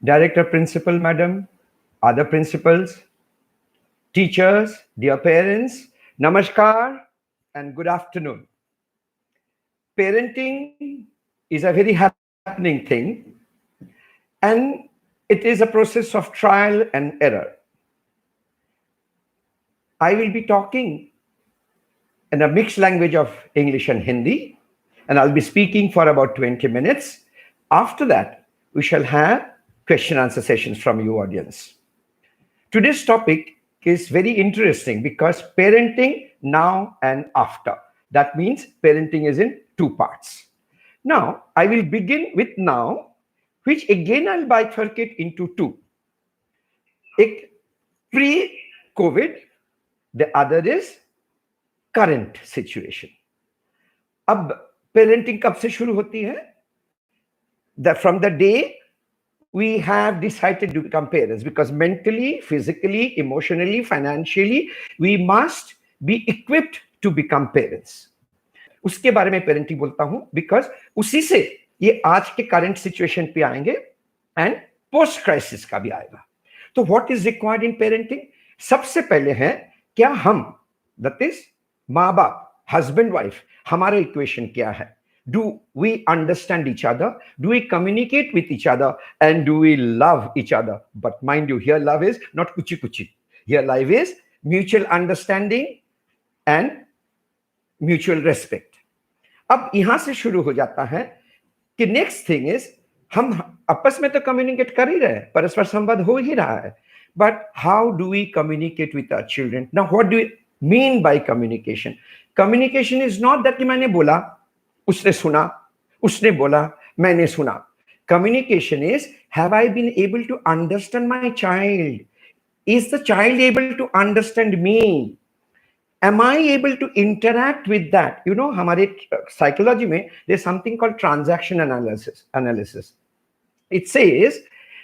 Director Principal Madam, other principals, teachers, dear parents, Namaskar and good afternoon. Parenting is a very happening thing and it is a process of trial and error. I will be talking in a mixed language of English and Hindi, and I'll be speaking for about 20 minutes. After that, we shall have question answer sessions from you audience. Today's topic is very interesting because parenting now and after. That means parenting is in two parts. Now, I will begin with now, which again I'll bifurcate into two. एक pre-COVID, the other is current situation. अब parenting कब से शुरू होती है? From the day we have decided to become parents, because mentally, physically, emotionally, financially, we must be equipped to become parents. उसके बारे में parenting बोलता हूं because उसी से ये आज के current situation पे आएंगे and post crisis का भी आएगा. तो what is required in parenting? सबसे पहले है क्या हम, that is माँ बाप, husband wife, हमारा equation क्या है? Do we understand each other? Do we communicate with each other? And do we love each other? But mind you, here love is not kuchi kuchi. Here love is mutual understanding and mutual respect. अब यहां से शुरू हो जाता है कि next thing is हम आपस में तो communicate कर ही रहे हैं, परस्पर संवाद हो ही रहा है. But how do we communicate with our children? Now, what do we mean by communication? Communication is not that कि मैंने बोला, उसने सुना, उसने बोला, मैंने सुना. Communication is, have I been able to understand my child? Is the child able to understand me? Am I able to interact with that? You know, हमारे psychology में there's something called transaction analysis. It says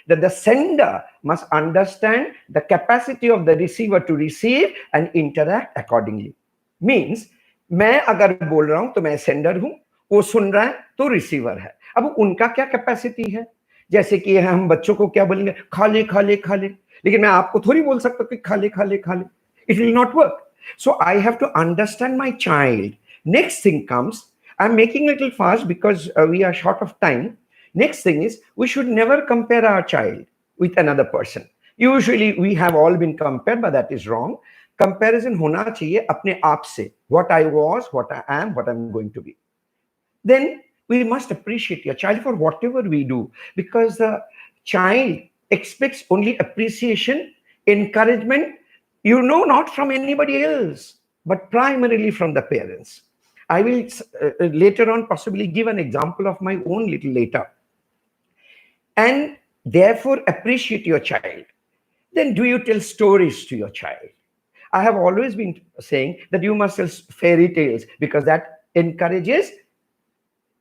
that the sender must understand the capacity of the receiver to receive and interact accordingly. Means, मैं अगर बोल रहा हूं तो मैं sender हूं, वो सुन रहा है तो रिसीवर है. अब उनका क्या कैपेसिटी है? जैसे कि हम बच्चों को क्या बोलेंगे, खा ले खा ले खा ले, लेकिन मैं आपको थोड़ी बोल सकता कि खा ले खा ले खा ले. It will not work. So I have to understand my child. Next thing comes, I'm making a little fast because we are short of time. Next thing is, we should never compare our child with another person. Usually we have all been compared, but that is wrong. Comparison होना चाहिए अपने आप से. What I was, what I am, what I'm going to be. Then we must appreciate your child for whatever we do, because the child expects only appreciation, encouragement, not from anybody else, but primarily from the parents. I will later on possibly give an example of my own little later. And therefore appreciate your child. Then do you tell stories to your child? I have always been saying that you must tell fairy tales because that encourages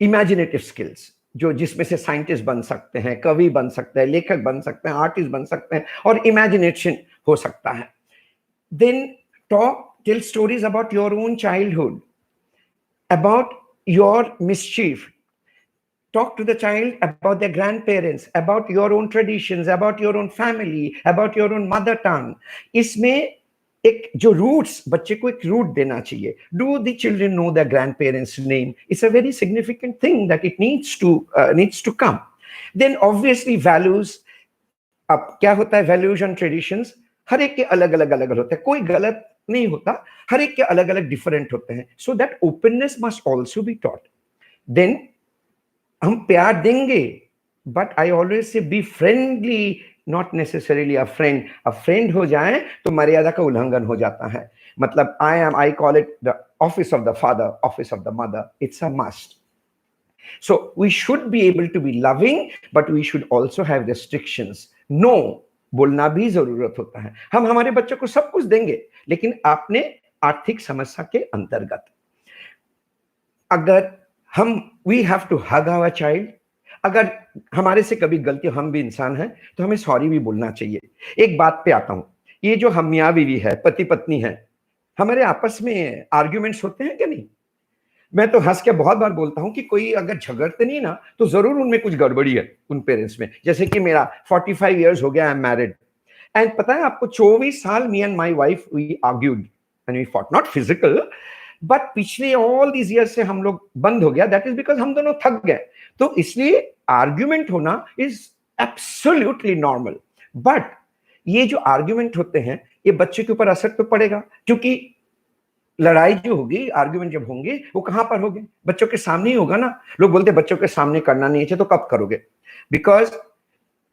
imaginative skills. जो जिसमें से scientist बन सकते हैं, कवि बन सकते हैं, लेखक बन सकते हैं, आर्टिस्ट बन सकते हैं, और इमेजिनेशन हो सकता है. Then tell stories about your own childhood, about your mischief. Talk to the child about their grandparents, about your own traditions, about your own family, about your own mother tongue. इसमें एक जो roots, बच्चे को एक root देना चाहिए. Do the children know their grandparents' name? It's a very significant thing that it needs to come. Then obviously values. अब क्या होता है values and traditions? हर एक के अलग अलग होते हैं, कोई गलत नहीं होता, हर एक के अलग अलग डिफरेंट होते हैं. So that openness must also be taught. Then हम प्यार देंगे, but I always say be friendly, not necessarily a friend. A friend हो जाए तो मर्यादा का उल्लंघन हो जाता है. मतलब I call it the office of the father, office of the mother. It's a must. So we should be able to be loving, but we should also have restrictions. No बोलना भी जरूरत होता है. हम हमारे बच्चों को सब कुछ देंगे, लेकिन आपने आर्थिक समस्या के अंतर्गत अगर हम we have to hug our child. अगर हमारे से कभी गलती, हम भी इंसान हैं, तो हमें सॉरी भी बोलना चाहिए. एक बात पे आता हूं, ये जो हम मियाँ बीवी है, पति पत्नी है, हमारे आपस में आर्ग्यूमेंट्स होते हैं क्या? नहीं. मैं तो हंस के बहुत बार बोलता हूं कि कोई अगर झगड़ते नहीं ना तो जरूर उनमें कुछ गड़बड़ी है उन पेरेंट्स में। जैसे कि मेरा 45 इयर्स हो गया, आई एम मैरिड, एंड पता है आपको 24 साल me and my wife we argued and we fought, not physical, but पिछले ऑल दीज ईयर्स से हम लोग बंद हो गया। दैट इज बिकॉज हम दोनों थक गए। तो इसलिए आर्ग्यूमेंट होना इज एब्सोल्युटली नॉर्मल। बट ये जो आर्ग्यूमेंट होते हैं ये बच्चे के ऊपर असर तो पड़ेगा, क्योंकि लड़ाई जो होगी, आर्ग्यूमेंट जब होंगे वो कहां पर होंगे? बच्चों के सामने ही होगा ना। लोग बोलते हैं बच्चों के सामने करना नहीं चाहिए, तो कब करोगे? बिकॉज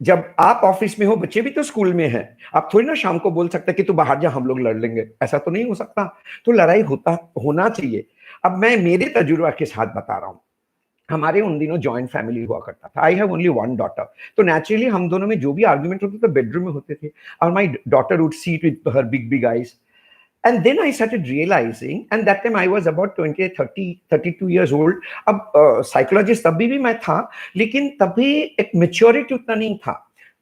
जब आप ऑफिस में हो, बच्चे भी तो स्कूल में हैं, आप थोड़ी ना शाम को बोल सकते कि तू बाहर जा हम लोग लड़ लेंगे, ऐसा तो नहीं हो सकता। तो लड़ाई होना चाहिए। अब मैं मेरे तजुर्बा के साथ बता रहा हूं। हमारे उन दिनों जॉइंट फैमिली हुआ करता था। I have only one daughter, तो नेचुरली हम दोनों में जो भी आर्ग्यूमेंट होते थे बेडरूम में होते थे, और my daughter would seat with her big big eyes. And then I started realizing, and that time I was about 20, 30, 32 years old. अब साइकोलॉजिस्ट तभी भी मैं था, लेकिन तभी एक मेच्योरिटी उतना नहीं था।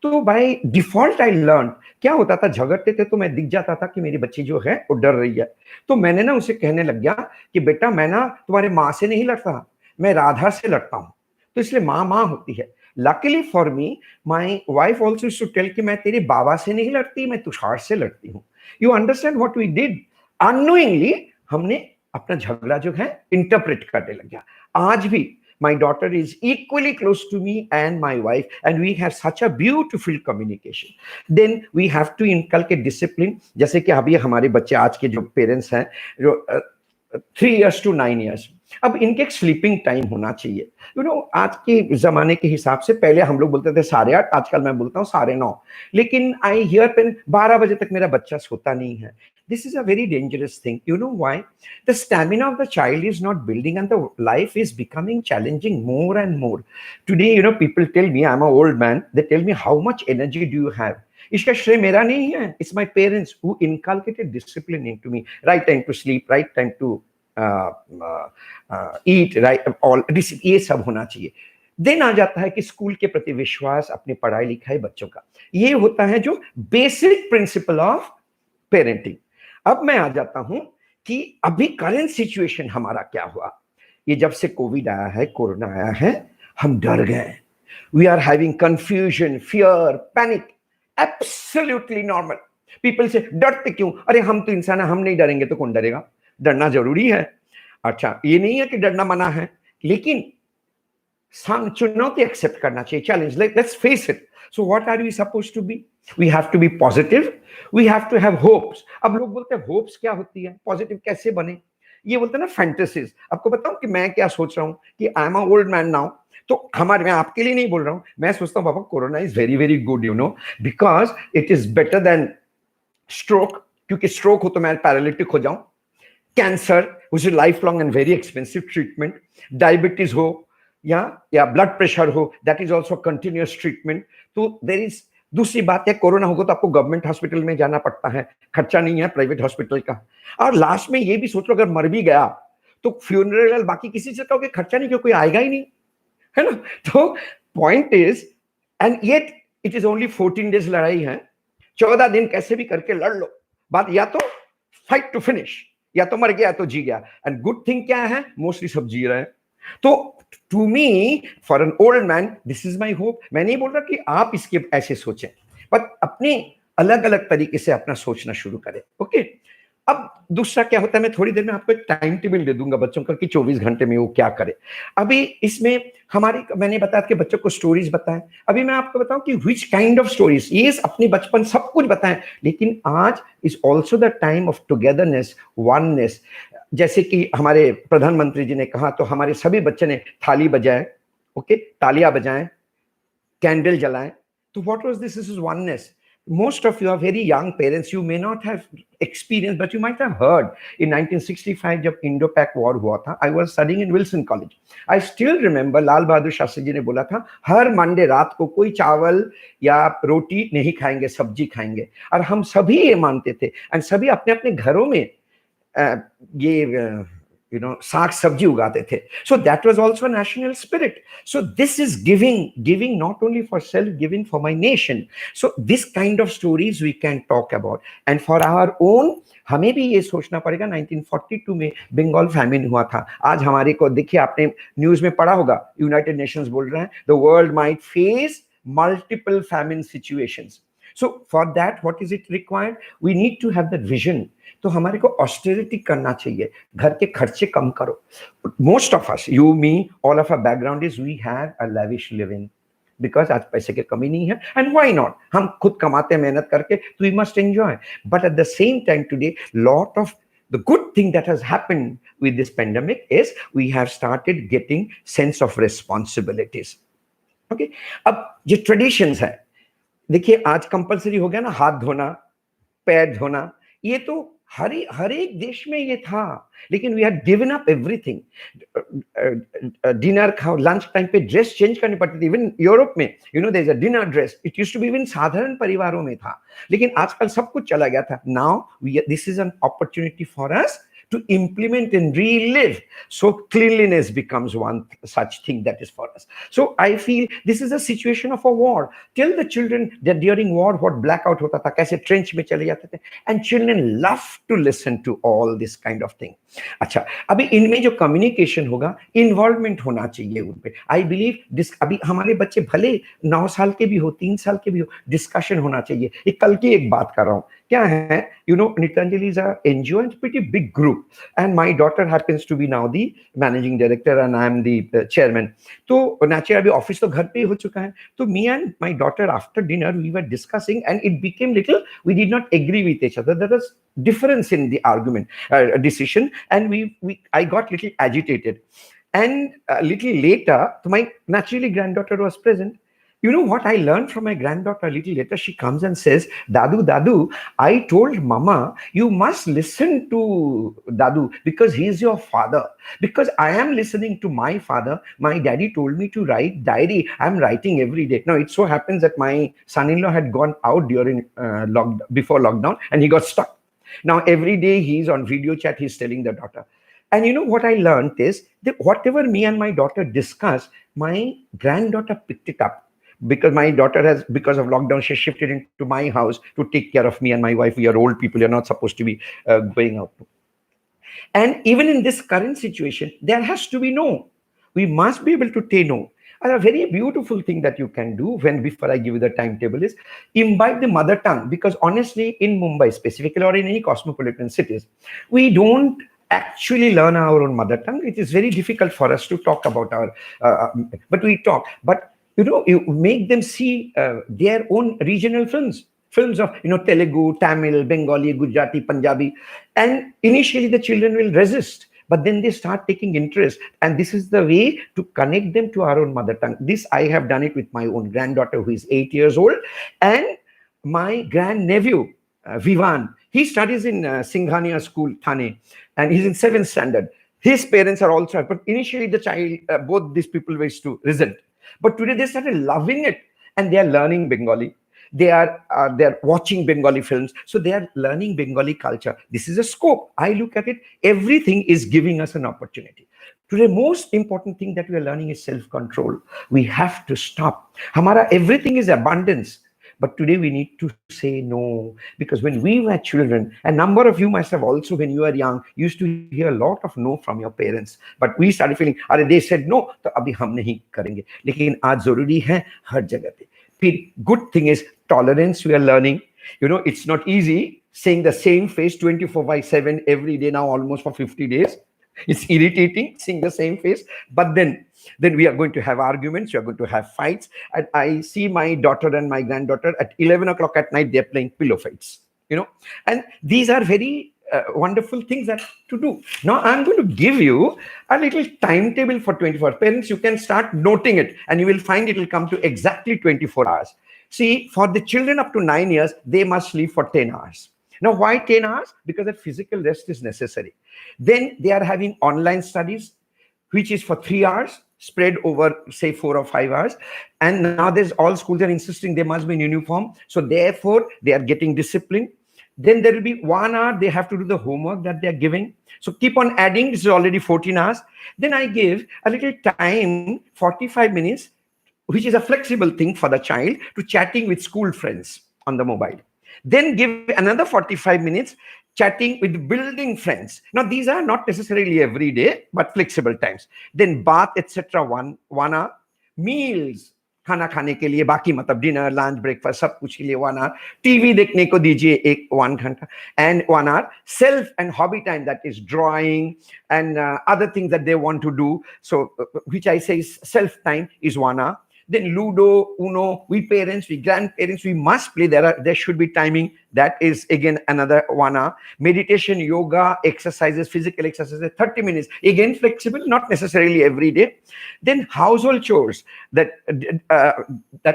तो बाय डिफॉल्ट आई लर्न, क्या होता था, झगड़ते थे तो मैं दिख जाता था कि मेरी बच्ची जो है वो डर रही है। तो मैंने ना उसे कहने लग गया कि बेटा मैं ना तुम्हारे माँ से नहीं लड़ता, मैं राधा से लड़ता हूँ, तो इसलिए माँ माँ होती है। Luckily for me my wife also used to tell कि मैं तेरे बाबा से नहीं लड़ती, मैं तुषार से लड़ती हूँ। You understand what we did? Unknowingly हमने अपना झगड़ा जो है इंटरप्रेट करने लग गया। आज भी my daughter is equally close to me and my wife, and we have such a beautiful communication. Then we have to inculcate discipline. जैसे कि अभी हमारे बच्चे आज के जो पेरेंट्स हैं, जो 3 years to 9 years, अब इनके एक स्लीपिंग टाइम होना चाहिए। आज के जमाने के हिसाब से पहले हम लोग बोलते थे 8:30, आजकल मैं बोलता हूँ 9:30, लेकिन आई हियर पेन 12 बजे तक मेरा बच्चा सोता नहीं है। This is a very dangerous thing. You know why? The stamina of the child is not building, and the life is becoming challenging more and more. Today, people tell me, I'm an old man, they tell me, how much energy do you have? इसका श्रेय मेरा नहीं है. It's my parents who inculcated discipline into me. Right time to sleep, right time to eat, right, all this, ये सब होना चाहिए. Then आ जाता है कि स्कूल के प्रति विश्वास, अपनी पढ़ाई लिखाई बच्चों का, ये होता है जो बेसिक प्रिंसिपल ऑफ पेरेंटिंग। अब मैं आ जाता हूं कि अभी करंट सिचुएशन हमारा क्या हुआ। ये जब से कोविड आया है, कोरोना आया है, हम डर गए। We are having confusion, fear, panic. Absolutely normal. People से डरते क्यों? अरे हम तो इंसान है, हम नहीं डरेंगे तो कौन डरेगा? डरना जरूरी है। अच्छा, ये नहीं है कि डरना मना है, लेकिन चुनौती एक्सेप्ट करना चाहिए, challenge, let's face it. So what are we supposed to be? We have to be positive. We have to have hopes. अब लोग बोलते हैं hopes क्या होती है, पॉजिटिव कैसे बने? ये बोलते हैं ना fantasies। आपको बताऊं कि मैं क्या सोच रहा हूं कि I am a old man now. तो मैं आपके लिए नहीं बोल रहा हूं, मैं सोचता हूं बाबा corona is very very good, because it is better than stroke, क्योंकि स्ट्रोक हो तो मैं पैरालिटिक हो जाऊं। Cancer which is life long and very expensive treatment, diabetes हो या ब्लड प्रेशर हो, that is also continuous treatment. तो देयर इज, दूसरी बात है, कोरोना होगा तो आपको गवर्नमेंट हॉस्पिटल में जाना पड़ता है, खर्चा नहीं है प्राइवेट हॉस्पिटल का। और लास्ट में ये भी सोच लो, अगर मर भी गया तो फ्यूनरल बाकी किसी से कहोगे खर्चा नहीं, क्यों, कोई आएगा ही नहीं, है ना। तो point is, and yet it is only 14 days लड़ाई है। 14 दिन कैसे भी करके लड़ लो। बात या तो फाइट टू फिनिश, या तो मर गया तो जी गया। एंड गुड थिंग क्या है, मोस्टली सब जी रहे हैं। तो to me, for an old man, this is my hope. मैं नहीं बोल रहा कि आप इसके ऐसे सोचें, पर अपने अलग अलग तरीके से अपना सोचना शुरू करें। ओके, अब दूसरा क्या होता है, मैं थोड़ी देर में आपको एक टाइम टेबल दे दूंगा बच्चों का कि 24 घंटे में वो क्या करे। अभी इसमें मैंने बताया कि बच्चों को स्टोरीज बताएं। अभी मैं आपको बताऊं कि विच काइंड ऑफ स्टोरीज, ये अपने बचपन सब कुछ बताएं, लेकिन आज is also the time of togetherness, oneness. जैसे कि हमारे प्रधानमंत्री जी ने कहा, तो हमारे सभी बच्चे ने थाली बजाए, ओके, तालियां बजाएं, कैंडल जलाएं। तो what was this? This is oneness. Most of you are very young parents, you may not have experienced, but you might have heard in 1965 जब Indo-Pak war हुआ था, I was studying in Wilson College. I still remember Lal Bahadur Shastri ji ने बोला था, हर Monday रात को कोई चावल या रोटी नहीं खाएंगे, सब्जी खाएंगे। और हम सभी ये मानते थे, एंड सभी अपने अपने घरों में ये साग सब्जी उगाते थे. So that was also a national spirit. So this is giving not only for self, giving for my nation. So this kind of stories we can talk about. And for our own, हमें भी ये सोचना पड़ेगा. 1942 में Bengal famine हुआ था. आज हमारे को देखिए, आपने न्यूज में पढ़ा होगा, यूनाइटेड नेशंस बोल रहे हैं the world might face multiple famine situations. So for that, what is it required? We need to have that vision. तो हमारे को ऑस्टेरिटी करना चाहिए, घर के खर्चे कम करो. Most of us, you me, all of our background is we have a lavish living because आज पैसे की कमी नहीं है. एंड व्हाई नॉट, हम खुद कमाते हैं मेहनत करके, तो we must enjoy. But at the same time today, lot of the good thing that has happened with this pandemic is we have started getting sense of responsibilities. Okay, अब जो traditions है, देखिए आज कंपलसरी हो गया ना हाथ धोना, पैर धोना. ये तो हर एक देश में ये था, लेकिन we had given up everything. Dinner खाओ, लंच टाइम पे ड्रेस चेंज करनी पड़ती थी. इवन यूरोप में there is a dinner dress. It used to be even साधारण परिवारों में था, लेकिन आजकल सब कुछ चला गया था. Now this is an opportunity for us to implement and relive. So cleanliness becomes one such thing that is for us. So I feel this is a situation of a war. Tell the children that during war what blackout hota tha, kaise trench mein chale jate the, and children love to listen to all this kind of thing. अच्छा, अभी इनमें जो communication होगा, involvement होना चाहिए उनपे. I believe अभी हमारे बच्चे भले 9 साल के भी हो, 3 साल के भी हो, डिस्कशन होना चाहिए. एक कल की एक बात कर रहा हूँ, क्या है, Nrityanjali is a NGO and pretty big group, and my daughter happens to be now the managing director and I am the chairman. तो naturally अभी ऑफिस तो घर पे ही हो चुका है. तो me and my daughter after dinner we were discussing and it became little, we did not agree with each other. There was difference in the argument decision, and I got little agitated. And a little later, my naturally granddaughter was present. You know what I learned from my granddaughter a little later? She comes and says, Dadu, I told Mama, you must listen to Dadu because he is your father. Because I am listening to my father. My daddy told me to write diary. I'm writing every day. Now, it so happens that my son-in-law had gone out during before lockdown and he got stuck. Now, every day he's on video chat, he's telling the daughter. And you know what I learned is that whatever me and my daughter discussed, my granddaughter picked it up. Because my daughter has, because of lockdown, she shifted into my house to take care of me and my wife. We are old people. You're not supposed to be going out. And even in this current situation, there has to be no. We must be able to say no. And a very beautiful thing that you can do before I give you the timetable is imbibe the mother tongue. Because honestly, in Mumbai specifically or in any cosmopolitan cities, we don't actually learn our own mother tongue. It is very difficult for us to talk about but we talk. But you make them see their own regional films of, Telugu, Tamil, Bengali, Gujarati, Punjabi. And initially the children will resist, but then they start taking interest. And this is the way to connect them to our own mother tongue. This, I have done it with my own granddaughter who is 8 years old. And my grandnephew, Vivan, he studies in Singhania School, Thane, and he's in 7th standard. His parents are also, but initially the child, both these people used to resent. But today they started loving it and they are learning Bengali. They are watching Bengali films. So they are learning Bengali culture. This is a scope. I look at it. Everything is giving us an opportunity. Today, most important thing that we are learning is self-control. We have to stop. Everything is abundance. But today we need to say no, because when we were children, a number of you must have also, when you were young, used to hear a lot of no from your parents. But we started feeling, they said no, तो अभी हम नहीं करेंगे. लेकिन आज जरूरी है हर जगह पे. फिर good thing is tolerance. We are learning. It's not easy saying the same face 24/7 every day now, almost for 50 days. It's irritating seeing the same face, but then we are going to have arguments, we are going to have fights. And I see my daughter and my granddaughter at 11 o'clock at night, they're playing pillow fights, and these are very wonderful things that to do. Now I'm going to give you a little timetable for 24 hours. Parents, you can start noting it and you will find it will come to exactly 24 hours. See, for the children up to 9 years, they must sleep for 10 hours. Now, why 10 hours? Because that physical rest is necessary. Then they are having online studies, which is for 3 hours, spread over, say, 4 or 5 hours. And now all schools are insisting they must be in uniform. So therefore, they are getting disciplined. Then there will be 1 hour they have to do the homework that they are giving. So keep on adding. This is already 14 hours. Then I give a little time, 45 minutes, which is a flexible thing for the child, to chatting with school friends on the mobile. Then give another 45 minutes chatting with building friends. Now these are not necessarily every day, but flexible times. Then bath, etc. one hour. Meals, खाना खाने के लिए बाकी मतलब dinner lunch breakfast सब कुछ के लिए 1 hour. टीवी देखने को दीजिए 1 घंटा and 1 hour. Self and hobby time, that is drawing and other things that they want to do, so which I say is self time, is 1 hour. Then Ludo, Uno, we parents, we grandparents, we must play. There should be timing. That is again another 1 hour. Meditation, yoga, exercises, physical exercises, 30 minutes. Again flexible, not necessarily every day. Then household chores, that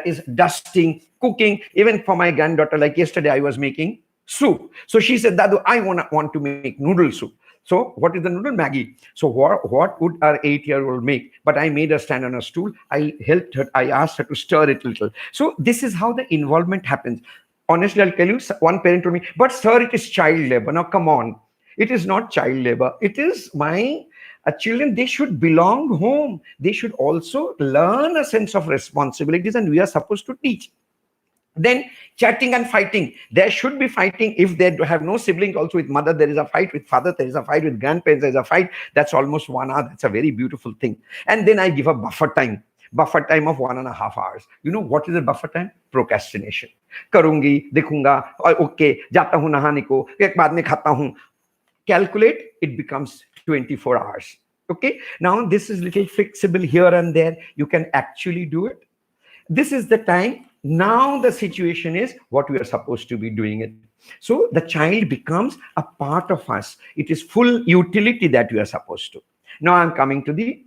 is dusting, cooking. Even for my granddaughter, like yesterday, I was making soup. So she said, Dadu, I want to make noodle soup. So what is the noodle? Maggie. So what would our 8-year-old make? But I made her stand on a stool. I helped her. I asked her to stir it a little. So this is how the involvement happens. Honestly, I'll tell you, one parent told me, but sir, it is child labor. Now, come on. It is not child labor. It is my children. They should belong home. They should also learn a sense of responsibilities, and we are supposed to teach. Then chatting and fighting. There should be fighting. If they have no siblings, also with mother, there is a fight. With father, there is a fight. With grandparents, there is a fight. That's almost 1 hour. That's a very beautiful thing. And then I give a buffer time of 1.5 hours. You know what is the buffer time? Procrastination. Karungi, dekhunga, okay, jata hu nahane ko, ek baad mein khata hu. Calculate, it becomes 24 hours. Okay. Now this is little flexible here and there. You can actually do it. This is the time. Now the situation is what we are supposed to be doing it. So the child becomes a part of us. It is full utility that we are supposed to. Now I'm coming to the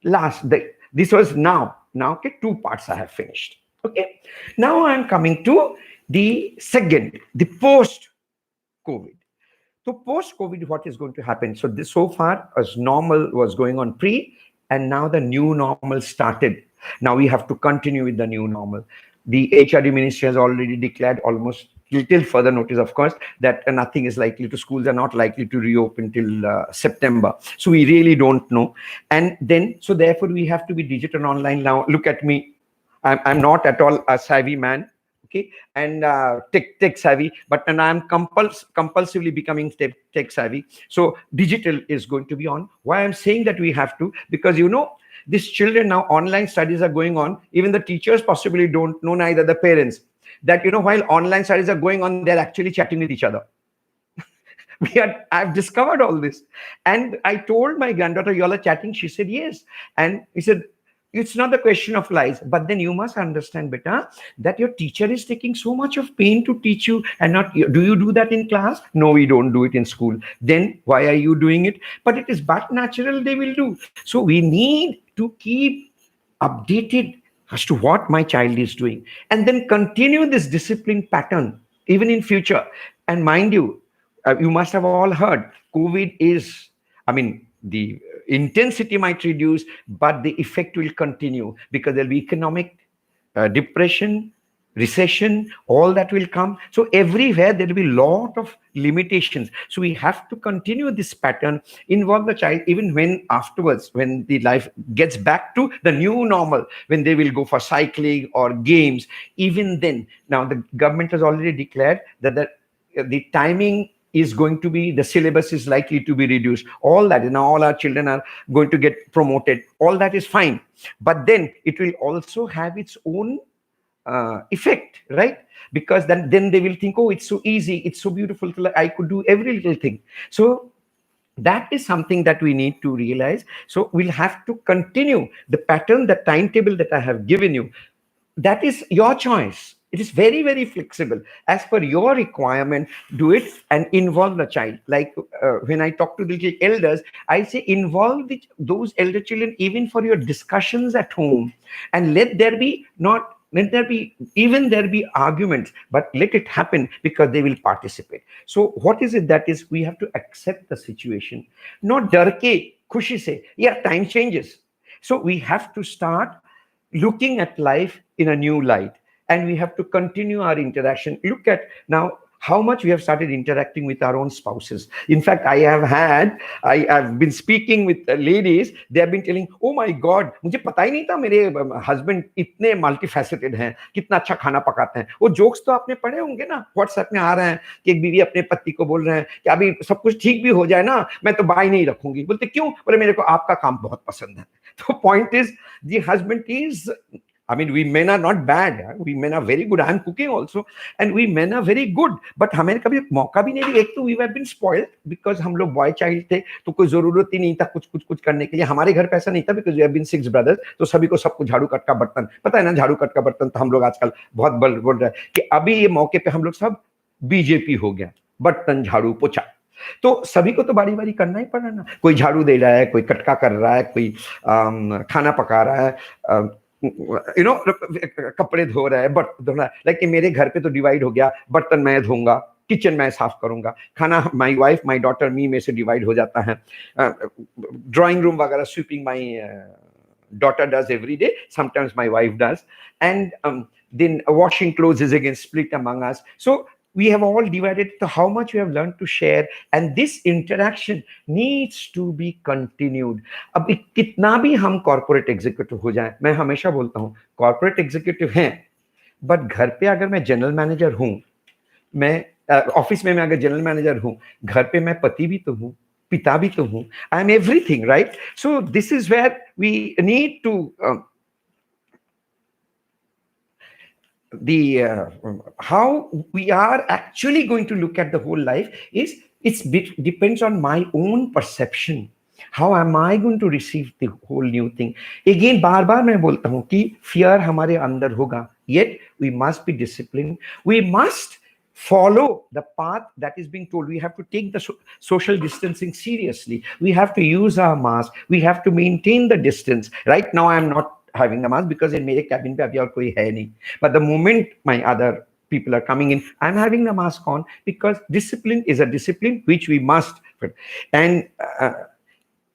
last. This was now. Okay, 2 parts I have finished. Okay. Now I'm coming to the second, the post-COVID. So post-COVID, what is going to happen? So this so far as normal was going on pre, and now the new normal started. Now we have to continue with the new normal. The HRD ministry has already declared, almost little further notice, of course, that nothing is likely to, schools are not likely to reopen till September. So we really don't know. And then, so therefore we have to be digital online now. Look at me. I'm not at all a savvy man. Okay, and tech savvy, but and I'm compulsively becoming tech savvy. So digital is going to be on. Why I'm saying that we have to, because these children now, online studies are going on. Even the teachers possibly don't know, neither the parents, that while online studies are going on, they're actually chatting with each other. I've discovered all this, and I told my granddaughter, "You all are chatting?" She said, "Yes," and he said, it's not the question of lies, but then you must understand, beta, that your teacher is taking so much of pain to teach you, and not do you do that in class? No, we don't do it in school. Then why are you doing it? But it is but natural they will do. So we need to keep updated as to what my child is doing, and then continue this discipline pattern even in future. And mind you, you must have all heard, COVID is, the intensity might reduce, but the effect will continue, because there'll be economic depression, recession, all that will come. So everywhere there will be a lot of limitations. So we have to continue this pattern, involve the child, even when afterwards, when the life gets back to the new normal, when they will go for cycling or games, even then. Now the government has already declared that the timing is going to be, the syllabus is likely to be reduced. All that, now all our children are going to get promoted. All that is fine. But then it will also have its own effect, right? Because then they will think, oh, it's so easy, it's so beautiful, I could do every little thing. So that is something that we need to realize. So we'll have to continue the pattern, the timetable that I have given you. That is your choice. It is very, very flexible. As per your requirement, do it and involve the child. Like when I talk to the elders, I say involve those elder children even for your discussions at home, and let there be arguments, but let it happen, because they will participate. So what is it that is, we have to accept the situation, not darke, khushi se, yeah, time changes. So we have to start looking at life in a new light, and we have to continue our interaction. Look at now, how much we have started interacting with our own spouses. In fact, I have been speaking with ladies. They have been telling, oh my God, मुझे पता ही नहीं था मेरे husband इतने multifaceted हैं, कितना अच्छा खाना पकाते हैं. वो jokes तो आपने पढ़े होंगे ना, WhatsApp में आ रहे हैं कि एक बीवी अपने पति को बोल रहे हैं कि अभी सब कुछ ठीक भी हो जाए ना, मैं तो बाई नहीं रखूंगी. बोलते क्यों? बोले मेरे को आपका काम बहुत पसंद है. तो point is, the husband is, I mean, we men are not bad. We men are very good. I'm cooking also, and we men are very good. But हमें कभी मौका भी नहीं दिया. एक तो we have been spoiled because हम लोग boy child थे, तो कोई जरूरत ही नहीं था कुछ करने के लिए. हमारे घर पे ऐसा नहीं था because we have been 6 brothers. तो सभी को सब कुछ झाड़ू कट का बर्तन पता है ना, झाड़ू कट का बर्तन. तो हम लोग आजकल बहुत बोल रहे हैं कि अभी ये मौके पे हम लोग सब बीजेपी हो गया, बर्तन झाड़ू पोछा. तो सभी को तो बारी बारी करना ही पड़ा ना. कोई झाड़ू दे रहा है, कोई कटका कर रहा है, कोई खाना पका रहा है, कपड़े धो रहा है, बर्तन धो रहा है. लाइक मेरे घर पे तो डिवाइड हो गया, बर्तन मैं धोऊंगा, किचन मैं साफ करूंगा, खाना माय वाइफ माय डॉटर मी में से डिवाइड हो जाता है. ड्राइंग रूम वगैरह sweeping my daughter does every day, sometimes my wife does, and then washing clothes is again split among us. So we have all divided. So how much we have learned to share, and this interaction needs to be continued. अब कितना भी हम corporate executive हो जाए, मैं हमेशा बोलता हूँ कॉर्पोरेट एग्जीक्यूटिव हैं, बट घर पे अगर मैं जनरल मैनेजर हूँ, मैं ऑफिस में मैं अगर जनरल मैनेजर हूँ, घर पे मैं पति भी तो हूँ, पिता भी तो हूँ. I am everything, right? So this is where we need to how we are actually going to look at the whole life is depends on my own perception. How am I going to receive the whole new thing? Again, बार बार मैं बोलता हूँ कि fear हमारे अंदर होगा, yet we must be disciplined. We must follow the path that is being told. We have to take the social distancing seriously. We have to use our mask. We have to maintain the distance. Right now, I am not having a mask because in मेरे cabin पे अभी और कोई है नहीं. But the moment my other people are coming in, I'm having the mask on because discipline is a discipline which we must. And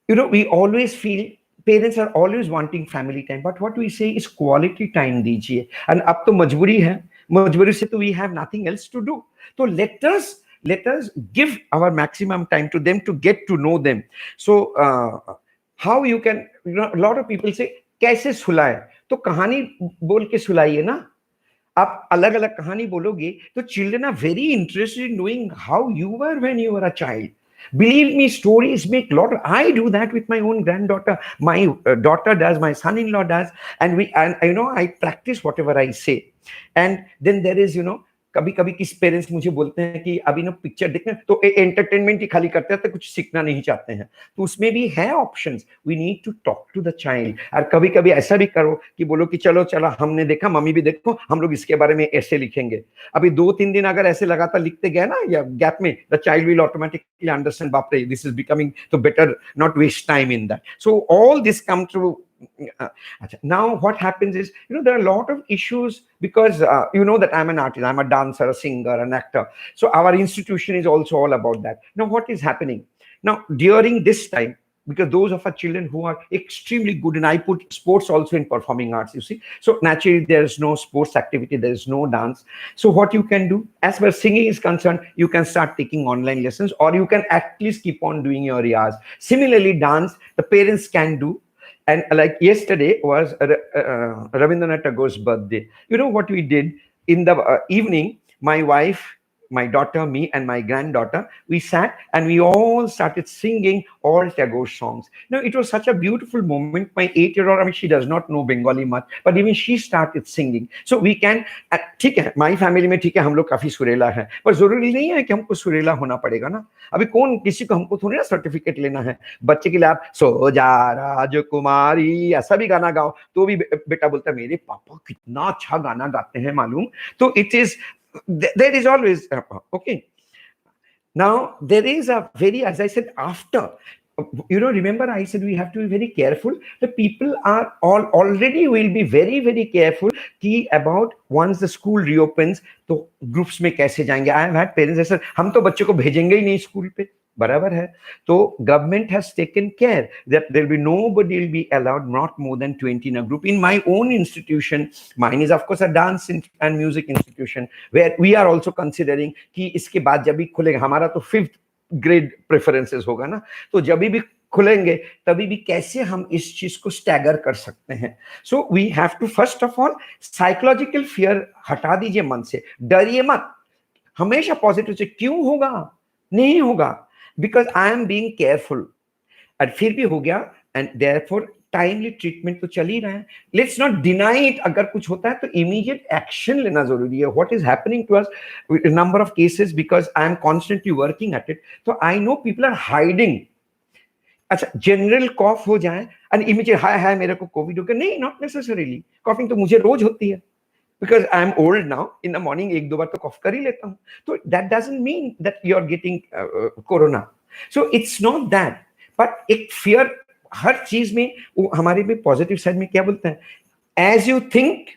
we always feel parents are always wanting family time, but what we say is quality time दीजिए. And अब तो मजबूरी है, मजबूरी से तो we have nothing else to do. So let us give our maximum time to them to get to know them. So how you can, a lot of people say कैसे सुलाए, तो कहानी बोल के सुलाइए ना. आप अलग अलग कहानी बोलोगे तो children are very interested in knowing how you were when you were a child. Believe me, stories make a lot. I do that with my own granddaughter. My daughter does, my son-in-law does, and I practice whatever I say. And then there is, कभी कभी किस parents मुझे बोलते हैं कि अभी ना picture देखना, तो एंटरटेनमेंट ही खाली करते हैं, तो कुछ सीखना नहीं चाहते हैं. तो उसमें भी है options. We need to talk to the child. और कभी कभी ऐसा भी करो कि बोलो कि चलो हमने देखा, मम्मी भी देखो, हम लोग इसके बारे में ऐसे लिखेंगे. अभी 2-3 दिन अगर ऐसे लगातार लिखते गए ना, या गैप में, the child will automatically understand, बाप रे दिस इज बिकमिंग, तो better not waste time in that. So all this come through. Now what happens is, there are a lot of issues because that I'm an artist, I'm a dancer, a singer, an actor. So our institution is also all about that. Now what is happening now during this time, because those of our children who are extremely good, and I put sports also in performing arts, you see, so naturally there is no sports activity, there is no dance. So what you can do, as far as singing is concerned, you can start taking online lessons, or you can at least keep on doing your riyaz. Similarly, dance, the parents can do. And like yesterday was Rabindranath Tagore's birthday. You know what we did in the evening? My wife, my daughter, me, and my granddaughter, we sat and we all started singing all Tagore songs. It was such a beautiful moment. My 8-year-old, I mean, she does not know Bengali much, but even she started singing. So we can, ठीक है, my family में ठीक है, हम लोग काफी सुरेला है, पर जरूरी नहीं है कि हमको सुरेला होना पड़ेगा ना. अभी कौन किसी को, हमको थोड़ी ना सर्टिफिकेट लेना है. बच्चे के लिए आप सो जा राजकुमारी ऐसा भी गाना गाओ, तो भी बेटा बोलता है मेरे पापा कितना अच्छा गाना गाते हैं मालूम. तो it is, there is always okay. Now there is a very, as I said, after, remember I said we have to be very careful. The people are already will be very very careful कि about once the school reopens तो groups में कैसे जाएंगे. I have had parents say, sir, हम तो बच्चे को भेजेंगे ही नहीं स्कूल पे. बराबर है. तो government has taken care that there will be nobody will be allowed not more than 20 in a group. In my own institution, mine is of course a dance and music institution where we are also considering कि इसके बाद जब भी खुलेगा, हमारा तो 5th grade preferences होगा ना, तो जब भी खुलेंगे तभी भी कैसे हम इस चीज को स्टैगर कर सकते हैं. So we have to first of all psychological fear हटा दीजिए मन से, डरिए मत, हमेशा पॉजिटिव से. क्यों होगा? नहीं होगा, because I am being careful. और फिर भी हो गया, एंड देयरफॉर टाइमली ट्रीटमेंट तो चल ही रहा है. Let's not deny it. अगर कुछ होता है तो इमीडिएट एक्शन लेना जरूरी है. What is happening to us number of cases, because I am constantly working at it, तो I know people are hiding. अच्छा, जनरल कॉफ हो जाए एंड इमीडिएट हाय मेरे को कोविड हो गया. नहीं, नॉट नेसेसरीली. कॉफिंग तो मुझे रोज होती है, because I am old now. In the morning एक दो बार तो कॉफ कर ही लेता हूँ. तो that doesn't mean that you are getting corona. So it's not that. But एक fear हर चीज में, वो हमारे भी पॉजिटिव साइड में क्या बोलते हैं, as you think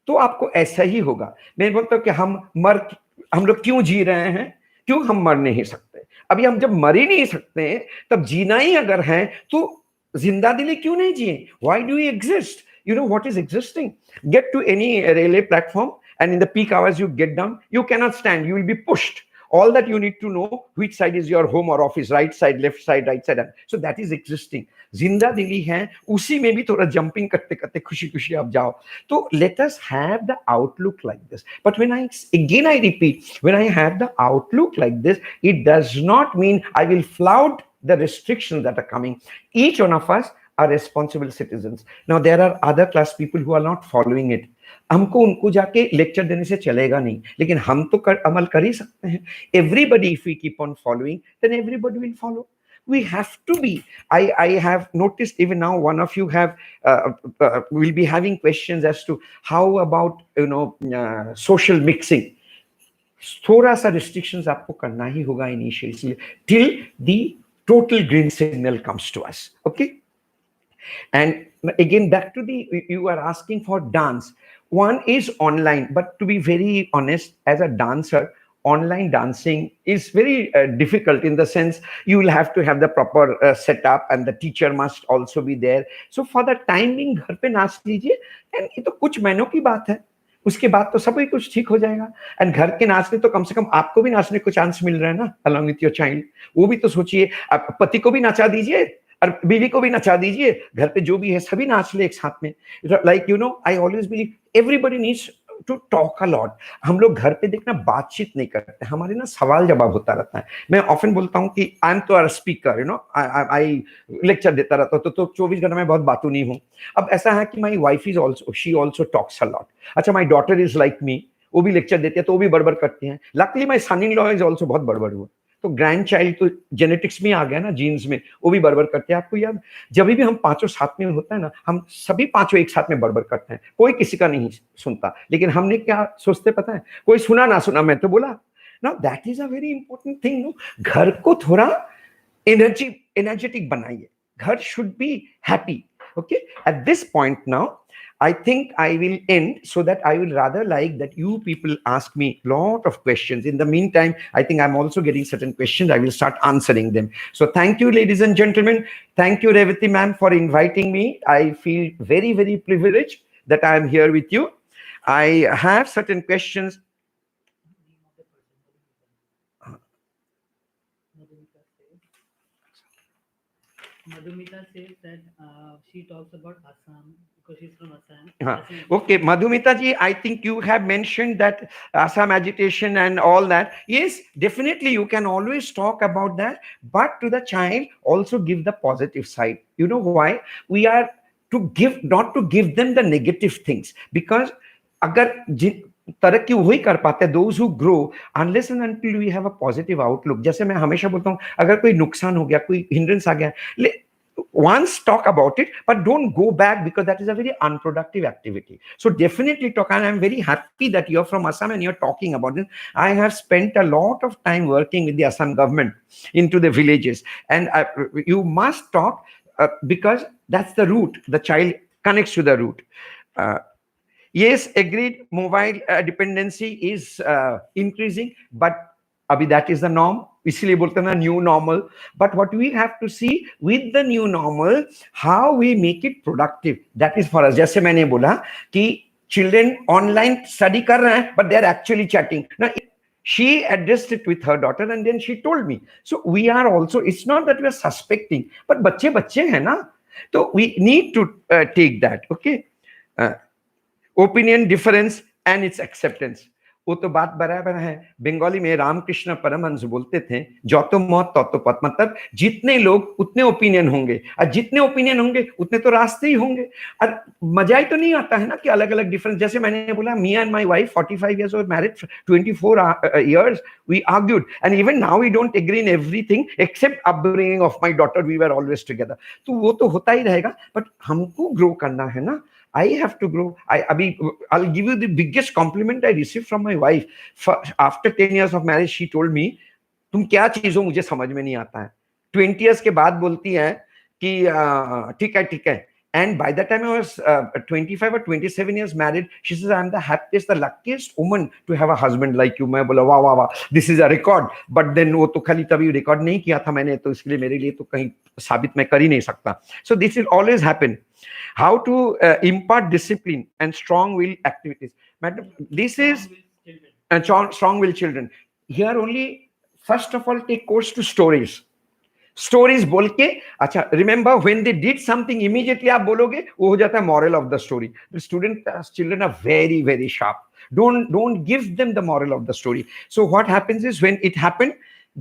तो आपको ऐसा ही होगा. मैं बोलता हूँ कि हम लोग क्यों जी रहे हैं, क्यों हम मर नहीं सकते. अभी हम जब मर ही नहीं सकते हैं, तब जीना ही अगर है तो जिंदा दिली क्यों नहीं जिए. Why do we exist? You know what is existing? Get to any railway platform and in the peak hours you get down, you cannot stand, you will be pushed. All that you need to know, which side is your home or office, right side, left side, right side. So that is existing. जिंदा दिली है, उसी में भी थोड़ा jumping करते करते खुशी खुशी आप जाओ. तो let us have the outlook like this. But when I repeat, when I have the outlook like this, it does not mean I will flout the restrictions that are coming. Each one of us are responsible citizens. Now there are other class people who are not following it. हमको उनको जाके lecture देने से चलेगा नहीं, लेकिन हम तो अमल कर ही सकते हैं. Everybody, if we keep on following, then everybody will follow. We have to be. I have noticed even now one of you have will be having questions as to how about social mixing. थोड़ा सा restrictions आपको करना ही होगा initially till the total green signal comes to us. Okay. And again, back to you are asking for dance. One is online, but to be very honest, as a dancer, online dancing is very difficult in the sense you will have to have the proper setup and the teacher must also be there. So for the time being, घर पे नाच लीजिए, and ये तो कुछ महीनों की बात है. उसके बाद तो सभी कुछ ठीक हो जाएगा. एंड घर के नाचने तो कम से कम आपको भी नाचने को चांस मिल रहा है ना, along with your child. वो भी तो सोचिए, आप पति को भी नचा दीजिए और बीवी को भी नचा दीजिए, घर पे जो भी है सभी नाच ले एक साथ में. Like I always believe everybody needs to talk a lot. हम लोग घर पे देखना बातचीत नहीं करते, हमारे ना सवाल जवाब होता रहता है. मैं ऑफन बोलता हूँ कि आई एम तो अ स्पीकर, आई लेक्चर देता रहता हूँ, तो 24 घंटे में बहुत बातू नहीं हूँ. अब ऐसा है कि my wife is also, she also talks a lot. अच्छा, my daughter is like me, वो भी लेक्चर देती है तो वो भी बड़बड़ करती हैं. Luckily my son in law is also बहुत बड़बड़ हुआ. तो ग्रैंड चाइल्ड तो जेनेटिक्स में आ गया ना, जीन्स में, वो भी बड़बड़ करते हैं. आपको याद, जब भी हम पांचों साथ में होता है ना, हम सभी पांचों एक साथ में बड़बड़ करते हैं, कोई किसी का नहीं सुनता. लेकिन हमने क्या सोचते पता है, कोई सुना ना सुना मैं तो बोला. Now that is a very important thing. No, घर को थोड़ा एनर्जेटिक बनाइए. घर should be happy. Okay, at this point now, I think I will end, so that I will rather like that you people ask me lot of questions. In the meantime, I think I'm also getting certain questions. I will start answering them. So thank you, ladies and gentlemen. Thank you, Revati ma'am, for inviting me. I feel very, very privileged that I am here with you. I have certain questions. Madhumita says that she talks about Assam because she's from Assam. Okay, Madhumita ji, I think you have mentioned that Assam agitation and all that. Yes, definitely you can always talk about that, but to the child also give the positive side. You know why? We are to give, not to give them the negative things, because अगर तरक्की वही कर पाते हैं, those who grow, unless and until we have a positive outlook. जैसे मैं हमेशा बोलता हूँ, अगर कोई नुकसान हो गया, कोई hindrance आ गया, once talk about it, but don't go back, because that is a very unproductive activity. So definitely talk, and I'm very happy that you're from Assam and you're talking about it. I have spent a lot of time working with the Assam government into the villages, and you must talk because that's the root. The child connects to the root. Yes, agreed. Mobile dependency is increasing, but अभी that is the norm, इसलिए बोलते हैं ना new normal. But what we have to see with the new normal, how we make it productive. That is for us. जैसे मैंने बोला कि children online study कर रहे हैं, but they are actually chatting ना. She addressed it with her daughter and then she told me. So we are also, it's not that we are suspecting, but बच्चे बच्चे हैं ना, तो we need to take that. Okay. Opinion difference and its acceptance. वो तो बात बराबर है. बंगाली में रामकृष्ण परमहंस बोलते थे, जतो मत ततो पथ. मतलब जितने लोग उतने ओपिनियन होंगे, और जितने ओपिनियन होंगे उतने तो रास्ते ही होंगे. और मजा ही तो नहीं आता है ना कि अलग अलग डिफरेंस. जैसे मैंने बोला, मी and my wife 45 years old married, 24 years we argued, and even now we don't agree in everything except upbringing of my daughter. We were always together. तो वो तो होता ही रहेगा, बट हमको ग्रो करना है ना. I have to grow. I'll give you the biggest compliment I received from my wife. After 10 years of marriage, she told me, तुम क्या चीज हो मुझे समझ में नहीं आता है. 20 years के बाद बोलती है कि ठीक है ठीक है. And by the time I was 25 or 27 years married, she says, I'm the happiest, the luckiest woman to have a husband like you. मैं बोला वाह वाह वाह, this is a record. But then वो तो खाली तभी रिकॉर्ड नहीं किया था मैंने, तो इसलिए मेरे लिए तो कहीं साबित मैं कर ही नहीं सकता. So this will always happen. How to impart discipline and strong will activities. Madam, this is strong will children. Here only, first of all, take course to stories. Stories बोल के, अच्छा remember when they did something, immediately आप बोलोगे, वो हो जाता है moral of the story. Student children are very very sharp. Don't give them the moral of the story. So what happens is when it happened,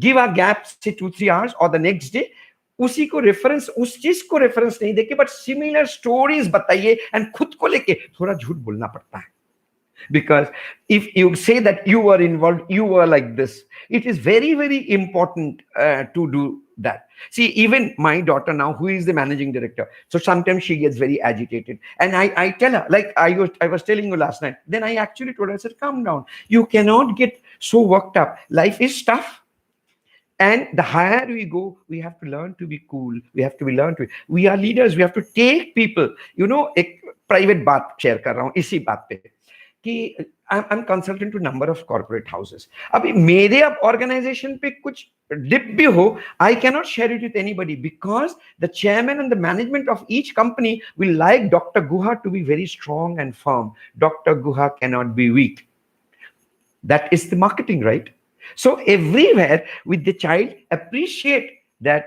give a gap से 2-3 hours और the next day उसी को reference, उस चीज को reference नहीं देके, but similar stories बताइए. एंड खुद को लेके थोड़ा झूठ बोलना पड़ता है. Because if you say that you were involved, you were like this, it is very very important to do that. See, even my daughter now, who is the managing director, so sometimes she gets very agitated, and I tell her, like I was telling you last night, then I actually told her, I said, calm down, you cannot get so worked up, life is tough. And the higher we go, we have to learn to be cool. We are leaders. We have to take people. You know, एक private बात share कर रहा हूँ इसी बात पे कि I am consultant to number of corporate houses. अभी मेरे अब ऑर्गेनाइजेशन पे कुछ डिप भी हो, I can not share it with anybody, because the chairman and the management of each company will like doctor Guha to be very strong and firm. Doctor Guha can not be weak. That is the marketing, right? So everywhere with the child, appreciate that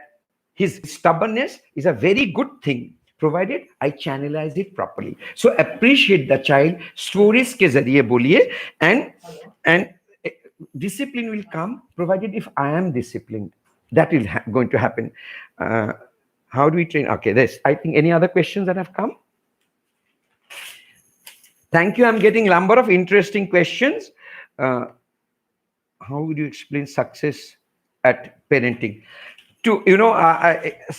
his stubbornness is a very good thing, provided I channelize it properly. So appreciate the child. Stories ke zariye boliye, and discipline will come provided if I am disciplined. That is going to happen. How do we train? Okay, this. I think any other questions that have come? Thank you. I'm getting a number of interesting questions. How would you explain success at parenting?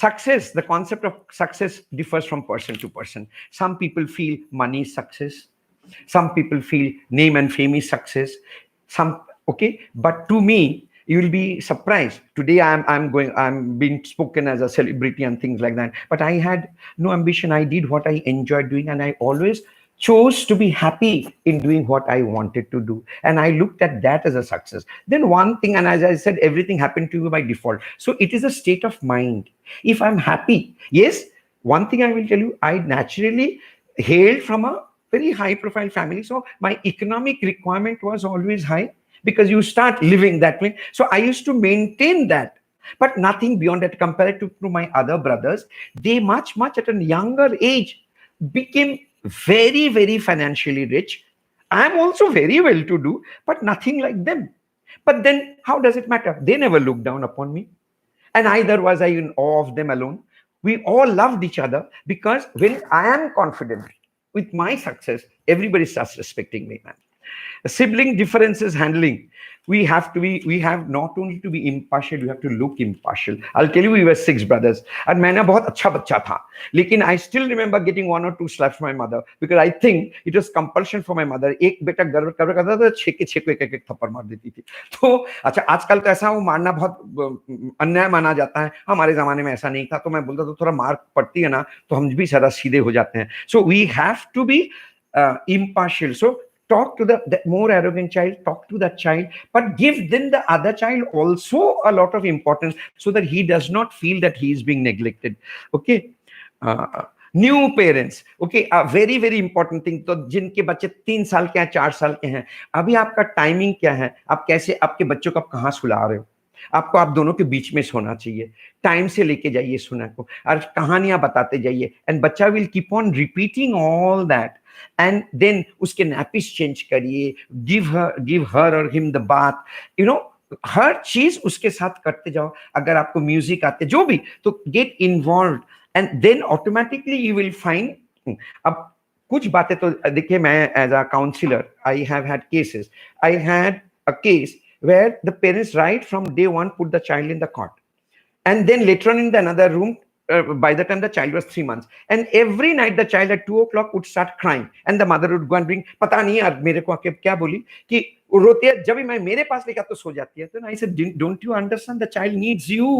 Success, the concept of success differs from person to person. Some people feel money is success. Some people feel name and fame is success. But to me, you will be surprised. Today I'm being spoken as a celebrity and things like that. But I had no ambition. I did what I enjoyed doing, and I always chose to be happy in doing what I wanted to do, and I looked at that as a success. Then one thing, and as I said, everything happened to you by default. So it is a state of mind. If I'm happy, yes, one thing I will tell you, I naturally hailed from a very high profile family, so my economic requirement was always high, because you start living that way. So I used to maintain that, but nothing beyond that. Compared to my other brothers, they much at a younger age became very very financially rich. I am also very well to do, but nothing like them. But then how does it matter? They never looked down upon me, and either was I in awe of them alone. We all loved each other, because when I am confident with my success, everybody starts respecting me, man. Sibling differences handling. We have not only to be impartial, we have to look impartial. I'll tell you, we were 6 brothers, and मैं ना बहुत अच्छा बच्चा था, लेकिन I still remember getting 1 or 2 slaps from my mother, because I think it was compulsion for my mother. एक बेटा गर्व करता था, 6 के 6 को एक थप्पड़ मार देती थी. तो अच्छा, आजकल तो ऐसा वो मारना बहुत अन्याय माना जाता है. हमारे जमाने में ऐसा नहीं था, तो मैं बोलता था थोड़ा मार पड़ती है ना तो हम भी सारा सीधे हो जाते हैं. So we have to be impartial. So talk to the more arrogant child, talk to that child, but give then the other child also a lot of importance so that he does not feel that he is being neglected. Okay. New parents, okay, very very important thing. तो जिनके बच्चे 3 साल के हैं, 4 साल के हैं, अभी आपका टाइमिंग क्या है? आप कैसे आपके बच्चों को आप कहाँ सुला रहे हो? आपको आप दोनों के बीच में सोना चाहिए, टाइम से लेके जाइए सोना को, और कहानियां बताते जाइए, एंड बच्चा will keep on repeating all that, and then उसके नैपिस चेंज करिए, give her or him the bath, you know, हर चीज उसके साथ करते जाओ। अगर आपको म्यूजिक आते जो भी, तो get involve, and then automatically you will find. अब कुछ बातें तो देखिए, मैं as a counsellor I have had cases, I had a case where the parents right from day one put the child in the cot, and then later on in the another room, by the time the child was 3 months, and every night the child at 2 o'clock would start crying, and the mother would go and bring, पता नहीं यार मेरे को आके क्या बोली कि रोती है, जब भी मैं मेरे पास लेकर तो सो जाती है। तो I said, don't you understand, the child needs you.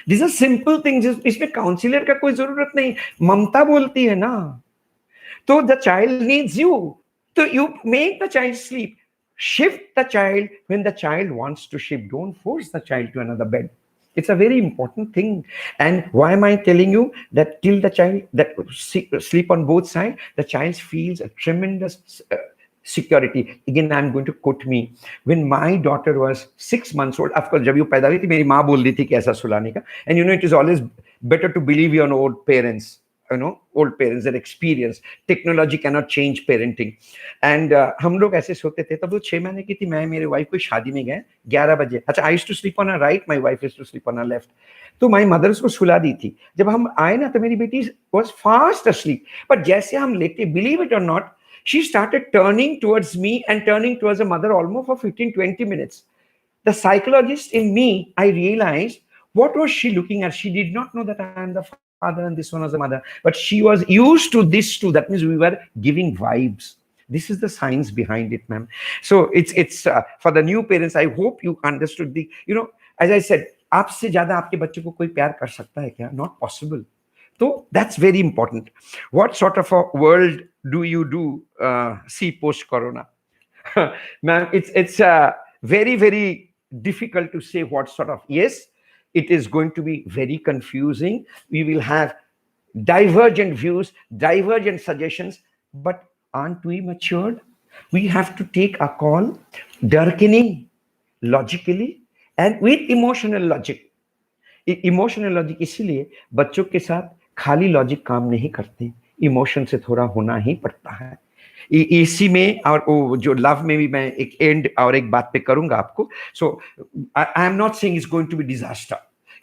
These are simple things, इसमें काउंसलर का कोई जरूरत नहीं, ममता बोलती है ना। तो the child needs you, so you make the child sleep. Shift the child when the child wants to shift. Don't force the child to another bed. It's a very important thing. And why am I telling you that? Till the child that sleep on both sides, the child feels a tremendous security. Again, I'm going to quote me. When my daughter was 6 months old, of course, जब ये पैदा हुई थी, मेरी माँ बोल रही थी कि ऐसा सुलाने का. And you know, it is always better to believe your old parents. You know, old parents, their experience. Technology cannot change parenting. And हम लोग ऐसे सोते थे, तब वो 6 महीने की थी, मैं मेरे वाइफ को शादी में गए 11 बजे। अच्छा, I used to sleep on her right, my wife used to sleep on her left. तो my mother उसको सुला दी थी। जब हम आए ना, तो मेरी बेटी was fast asleep. But जैसे हम लेटे, believe it or not, she started turning towards me and turning towards her mother almost for 15-20 minutes. The psychologist in me, I realized, what was she looking at? She did not know that I am the father and this one was the mother, but she was used to this too. That means we were giving vibes. This is the science behind it, ma'am. So it's for the new parents, I hope you understood the, you know, as I said, आपसे ज्यादा आपके बच्चे को कोई प्यार कर सकता है क्या? Not possible. So that's very important. What sort of a world do you do see post corona? Ma'am, it's very very difficult to say what sort of. Yes, it is going to be very confusing. We will have divergent views, divergent suggestions, but aren't we matured? We have to take a call, darkening logically and with emotional logic. Emotional logic इसीलिए बच्चों के साथ खाली logic काम नहीं करते, emotion से थोड़ा होना ही पड़ता है। इसी में और वो जो लव में भी मैं एक एंड और एक बात पे करूंगा आपको। So I am not saying it's going to be disaster.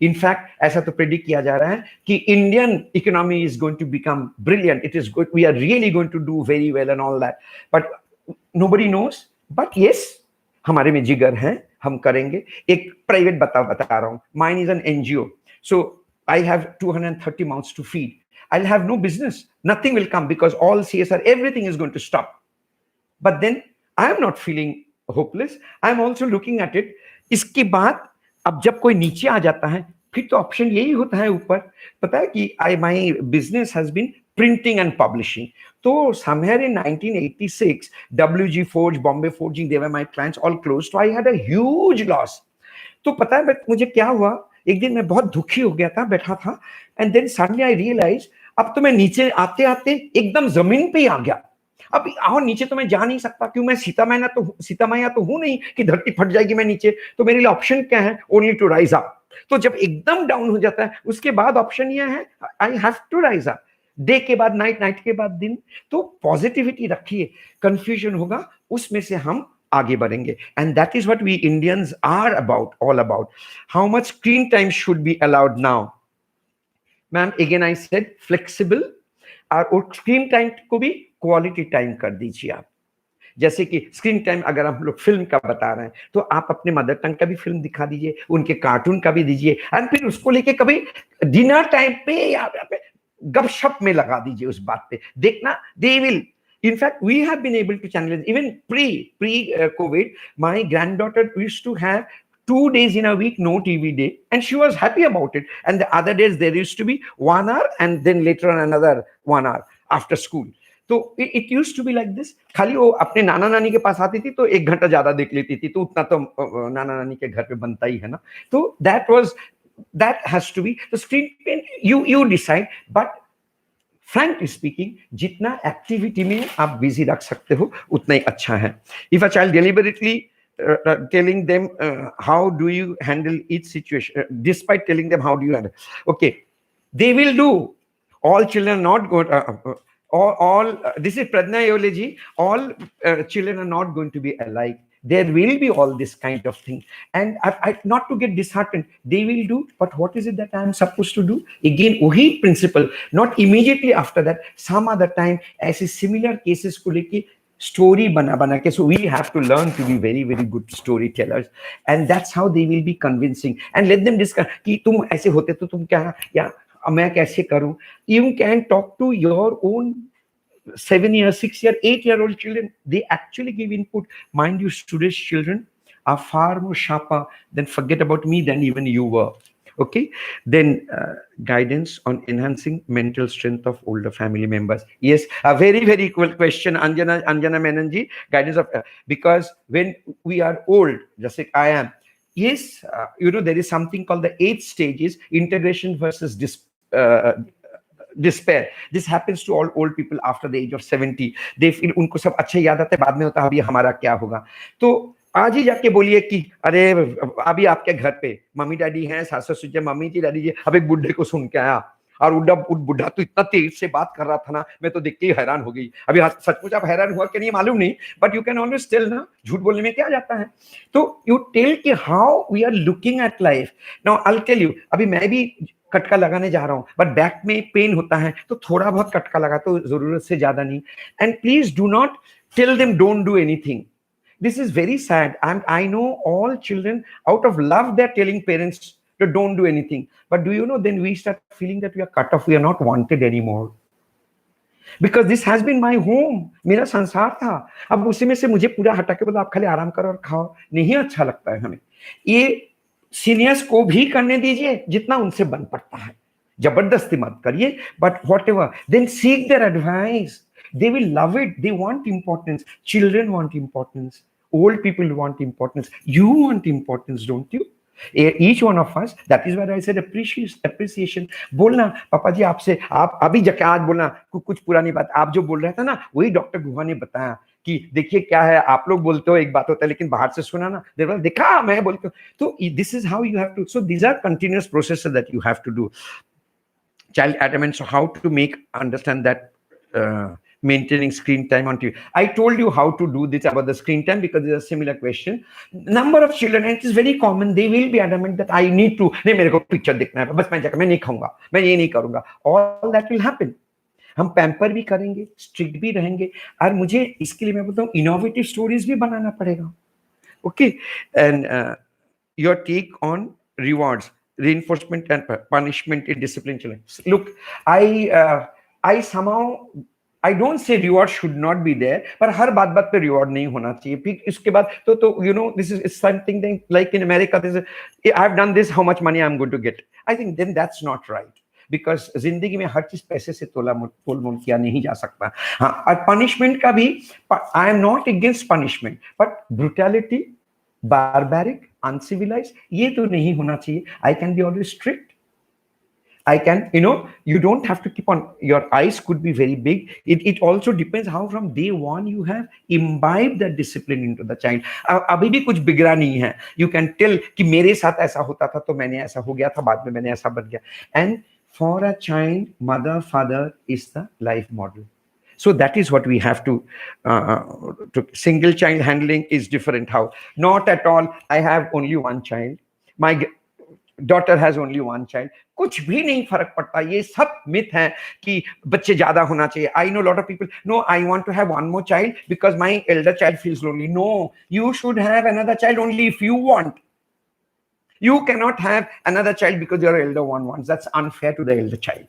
In fact ऐसा तो प्रेडिक्ट किया जा रहा है कि Indian economy is going to become brilliant, it is good, we are really going to do very well and all that, but nobody knows. But yes, हमारे में जिगर है, हम करेंगे। एक प्राइवेट बता रहा हूं, mine is an NGO, so I have 230 mouths to feed. I'll have no business. Nothing will come because all CSR, everything is going to stop. But then I am not feeling hopeless. I am also looking at it. इसके बाद अब जब कोई नीचे आ जाता है, फिर तो ऑप्शन यही होता है ऊपर। पता है कि my business has been printing and publishing. तो somewhere in 1986, WG Forge, Bombay Forging, they were my clients, all closed. So I had a huge loss. तो पता है मुझे क्या हुआ, एक दिन मैं बहुत दुखी हो गया था, बैठा था, and then suddenly I realise, अब तो मैं नीचे आते आते एकदम जमीन पे ही आ गया। अब और नीचे तो मैं जा नहीं सकता, क्यों? मैं सीता मैया तो हूं नहीं कि धरती फट जाएगी मैं नीचे। तो मेरे लिए ऑप्शन क्या है? Only to rise up. तो जब एकदम डाउन हो जाता है, उसके बाद ऑप्शन यह है, I have to rise up. Day के बाद नाइट, नाइट के बाद दिन। तो पॉजिटिविटी रखिए, कंफ्यूजन होगा, उसमें से हम आगे बढ़ेंगे। And that is what we Indians are about, all about. How much screen time should be allowed now? Ma'am again I said flexible, और स्क्रीन टाइम को भी क्वालिटी टाइम कर दीजिए आप। जैसे कि स्क्रीन टाइम अगर हम लोग फिल्म का बता रहे हैं, तो आप अपने मदर टंग का भी फिल्म दिखा दीजिए, उनके कार्टून का भी दीजिए, एंड फिर उसको लेके कभी डिनर टाइम पे या गपशप में लगा दीजिए उस बात पे। देखना, they will. In fact, we have been able to channel even pre-COVID. My granddaughter used to have 2 days in a week no TV day, and she was happy about it. And the other days there used to be 1 hour, and then later on another 1 hour after school. तो it used to be like this. खाली वो अपने नाना नानी के पास आती थी तो 1 घंटा ज्यादा देख लेती थी, तो उतना तो नाना नानी के घर पे बनता ही है ना। तो that has to be the screen time. You decide, but frankly speaking, जितना एक्टिविटी में आप बिजी रख सकते हो उतना ही अच्छा है। If a child deliberately telling them how do you handle each situation, despite telling them how do you handle, okay, they will do. All children are not going. This is Pradnya Yology. All children are not going to be alike. There will be all this kind of thing, and not to get disheartened, they will do. But what is it that I am supposed to do? Again, wahi principle. Not immediately after that, some other time, ऐसे similar cases को लेके story बना के. So we have to learn to be very very good storytellers, and that's how they will be convincing. And let them discuss कि तुम ऐसे होते तो तुम क्या, या मैं कैसे करूं. You can talk to your own 7-year, 6-year, 8-year-old children. They actually give input. Mind you, today's children are far more sharper than, forget about me, than even you were. Okay. Then guidance on enhancing mental strength of older family members. Yes, a very very equal question, Anjana Menanji. Guidance of because when we are old, just like I am. Yes, there is something called the 8 stages: integration versus despair. This happens to all old people after the age of 70. They feel उनको सब अच्छा याद आता है, बाद में होता है अभी हमारा क्या होगा. तो आज ही जाके बोलिए कि अरे अभी आपके घर पे मम्मी डैडी हैं, सास ससुर, मम्मी जी डैडी जी, अब एक बुढ़े को सुन के आया और बुढ़ा तो इतना तेज से बात कर रहा था ना, मैं तो देख के ही हैरान हो गई. अभी सचमुच आप हैरान हुआ कि नहीं मालूम नहीं, but you can always tell ना, झूठ बोलने में क्या जाता है. तो यू टेल कि how we are looking at life. Now I will tell you, अभी मैं भी कटका लगाने जा रहा हूं, बट बैक में पेन होता है तो थोड़ा बहुत कटका लगा, तो जरूरत से ज्यादा नहीं. And please do not tell them don't do anything. This is very sad. I know all children, out of love, they're telling parents to don't do anything. But do you know, then we start feeling that we are cut off, we are not wanted anymore. Because this has been my home. मेरा संसार था. अब उसी में से मुझे पूरा हटा के बोला आप खाली आराम करो और खाओ, नहीं अच्छा लगता है हमें. ये सीनियर्स को भी करने दीजिए जितना उनसे बन पड़ता है, जबरदस्ती मत करिए. But whatever, then seek their advice. They will love it. They want importance. Children want importance. Old people want importance. You want importance, don't you? Each one of us. That is why I said appreciation. बोलना पापा जी आपसे, आप अभी जाके आज बोलना कुछ पुरानी बात आप जो बोल रहे थे ना, वही डॉक्टर गुहा ने बताया कि देखिए क्या है, आप लोग बोलते हो एक बात होता है लेकिन बाहर से सुना ना, देखा मैं बोलते हूँ. तो this is how you have to. So these are continuous processes that you have to do. Child attainment. So how to make understand that maintaining screen time on TV. I told you how to do this about the screen time because it's a similar question. Number of children, and it is very common, they will be adamant that I need to, नहीं मेरे को picture देखना है, बस मैं नहीं खाऊंगा, मैं ये नहीं करूंगा. All that will happen. हम पैम्पर भी करेंगे, स्ट्रिक्ट भी रहेंगे, और मुझे इसके लिए मैं बोलता हूँ इनोवेटिव स्टोरीज भी बनाना पड़ेगा. Okay. And your take on rewards, reinforcement and punishment in discipline children. Look, I somehow, I don't say reward should not be there, पर हर बात पे reward नहीं होना चाहिए. फिर इसके बाद तो this is something like in America, this is, I have done this, how much money I'm going to get. I think then that's not right. Because जिंदगी में हर चीज पैसे से तोल मोल किया नहीं जा सकता. हाँ, और पनिशमेंट का भी, I am not against punishment, but brutality, barbaric, uncivilized, ये तो नहीं होना चाहिए. I can be always strict. I can, you don't have to keep on, your eyes could be very big. It also depends how from day one you have imbibed that discipline into the child. अभी भी कुछ बिगड़ा नहीं है. You can tell कि मेरे साथ ऐसा होता था तो मैंने ऐसा हो गया था, बाद में मैंने ऐसा बन गया. And for a child, mother, father is the life model. So that is what we have to single child handling is different. How? Not at all. I have only one child. My daughter has only one child. कुछ भी नहीं फर्क पड़ता. ये सब myth है कि बच्चे ज्यादा होना चाहिए. I know a lot of people, no, I want to have one more child because my elder child feels lonely. No, you should have another child only if you want. You cannot have another child because your elder one wants. That's unfair to the elder child.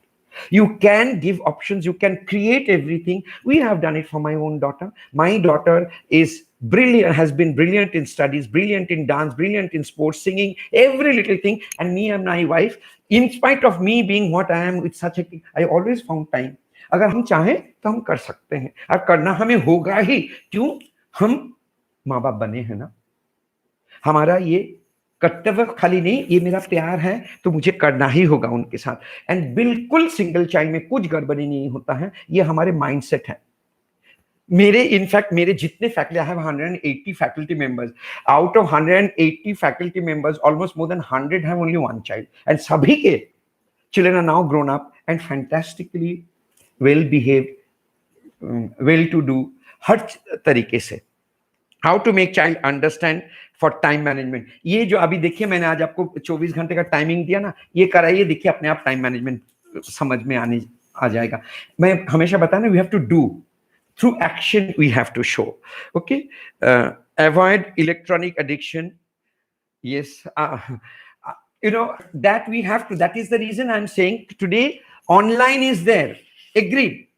You can give options. You can create everything. We have done it for my own daughter. My daughter is brilliant, has been brilliant in studies, brilliant in dance, brilliant in sports, singing, every little thing. And me and my wife, in spite of me being what I am with such a thing, I always found time. अगर हम चाहें तो हम कर सकते हैं, और करना हमें होगा ही। क्यों? हम माँ बाप बने हैं ना। हमारा ये कर्तव्य खाली नहीं, ये मेरा प्यार है, तो मुझे करना ही होगा उनके साथ। एंड बिल्कुल सिंगल चाइल्ड में कुछ गड़बड़ी नहीं होता है, ये हमारे माइंडसेट है। मेरे इनफैक्ट मेरे जितने faculty, I have 180 faculty members, out of 180 faculty members almost more than 100 have only one child, and सभी के children are now grown up and fantastically well behave, well to do, हर तरीके से। How to make child understand for time management, ये जो अभी देखिए मैंने आज आपको 24 घंटे का टाइमिंग दिया ना, ये कराइए, देखिए अपने आप टाइम मैनेजमेंट समझ में आ जाएगा। मैं हमेशा बताया ना, we have to do, through action we have to show. Okay. Avoid electronic addiction. Yes. You know, that we have to, that is the reason I'm saying today online is there, agreed,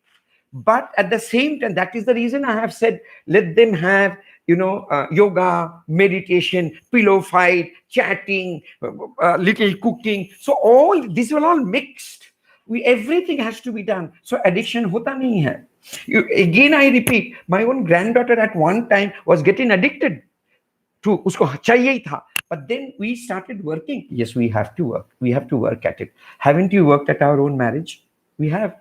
but at the same time, that is the reason I have said let them have, you know, yoga, meditation, pillow fight, chatting, little cooking. So all these are all mixed. Everything has to be done, so addiction hota nahi hai. Again I repeat, my own granddaughter at one time was getting addicted to, usko chahiye hi tha, but then we started working. Yes, we have to work, we have to work at it. Haven't you worked at our own marriage? We have,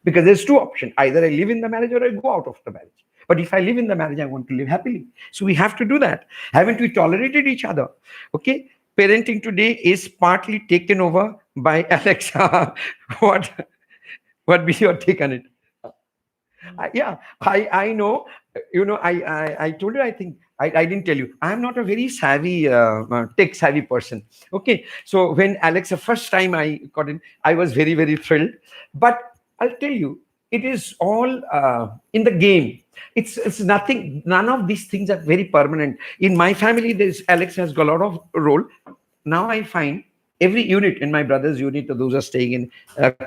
because there's two options, either I live in the marriage or I go out of the marriage. But if I live in the marriage, I want to live happily, so we have to do that. Haven't we tolerated each other? Okay. Parenting today is partly taken over by Alexa. What be your take on it? Yeah, I know. You know, I told you, I think I didn't tell you, I'm not a very savvy tech savvy person. Okay, so when Alexa first time I got in, I was very very thrilled. But I'll tell you, it is all in the game. It's nothing. None of these things are very permanent. In my family, there's Alexa has got a lot of role. Now I find every unit in my brother's unit, those are staying in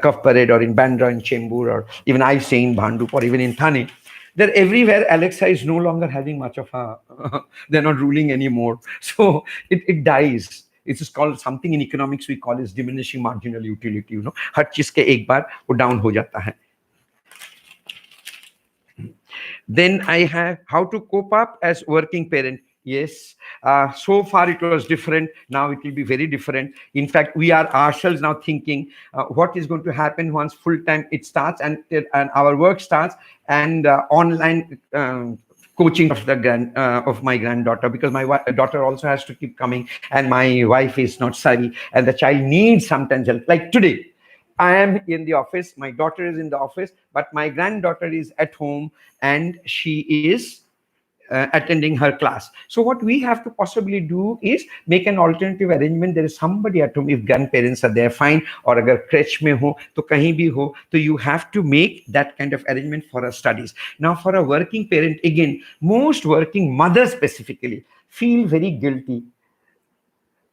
Kaf Parade or in Bandra in Chembur, or even I stay in Bhandup or even in Thane, they're everywhere. Alexa is no longer having much of a, they're not ruling anymore. So it dies. It's just called something in economics we call is diminishing marginal utility. You know, हर चीज के एक बार वो down हो जाता है. Then I have how to cope up as working parent. Yes, so far it was different. Now it will be very different. In fact, we are ourselves now thinking what is going to happen once full time it starts and our work starts, and online coaching of my granddaughter, because my daughter also has to keep coming, and my wife is not savvy, and the child needs sometimes help. Like today, I am in the office, my daughter is in the office, but my granddaughter is at home and she is attending her class. So what we have to possibly do is make an alternative arrangement. There is somebody at home, if grandparents are there, fine, or agar crèche mein ho to kahin bhi ho, so you have to make that kind of arrangement for her studies. Now for a working parent, again, most working mothers specifically feel very guilty.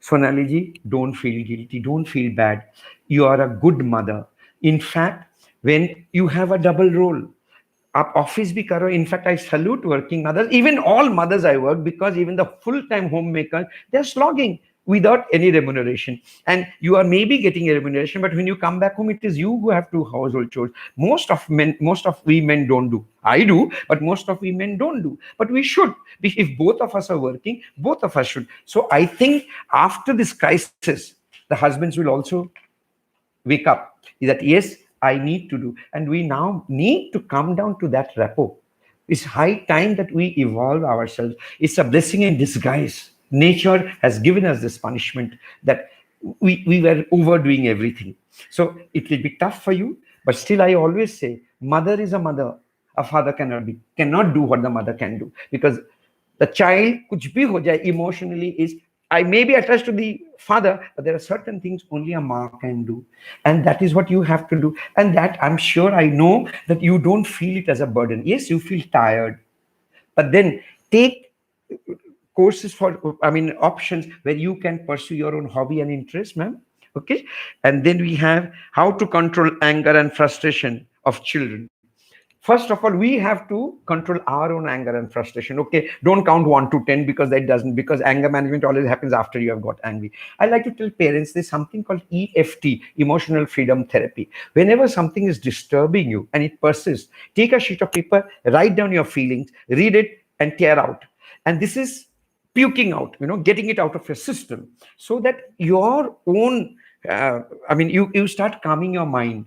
Sonali ji, don't feel guilty, don't feel bad. You are a good mother. In fact, when you have a double role, आप office भी करो. In fact I salute working mothers, even all mothers I work, because even the full time home maker they are slogging without any remuneration, and you are maybe getting a remuneration, but when you come back home, it is you who have to household chores. Most of we men don't do. I do, but most of we men don't do, but we should. If both of us are working, both of us should. So I think after this crisis, the husbands will also wake up that yes, I need to do, and we now need to come down to that rapport. It's high time that we evolve ourselves. It's a blessing in disguise. Nature has given us this punishment that we were overdoing everything. So it will be tough for you, but still I always say mother is a mother. A father cannot do what the mother can do, because the child kuch bhi ho jaye emotionally is, I may be attached to the father, but there are certain things only a mom can do, and that is what you have to do. And that I'm sure, I know that you don't feel it as a burden. Yes, you feel tired, but then take courses for, I mean, options where you can pursue your own hobby and interest, ma'am. Okay. And then we have how to control anger and frustration of children. First of all, we have to control our own anger and frustration. Okay, don't count 1 to 10, because that doesn't, because anger management always happens after you have got angry. I like to tell parents there's something called EFT, emotional freedom therapy. Whenever something is disturbing you and it persists, take a sheet of paper, write down your feelings, read it, and tear out. And this is puking out, getting it out of your system, so that your own, you start calming your mind.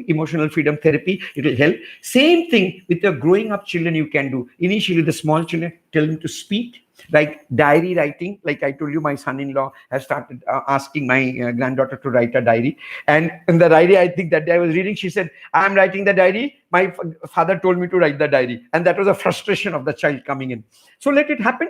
Emotional freedom therapy, it will help. Same thing with the growing up children, you can do. Initially, the small children, tell them to speak, like diary writing. Like I told you, my son-in-law has started asking my granddaughter to write a diary. And in the diary, I think that day I was reading, she said, I'm writing the diary, my father told me to write the diary. And that was a frustration of the child coming in. So let it happen.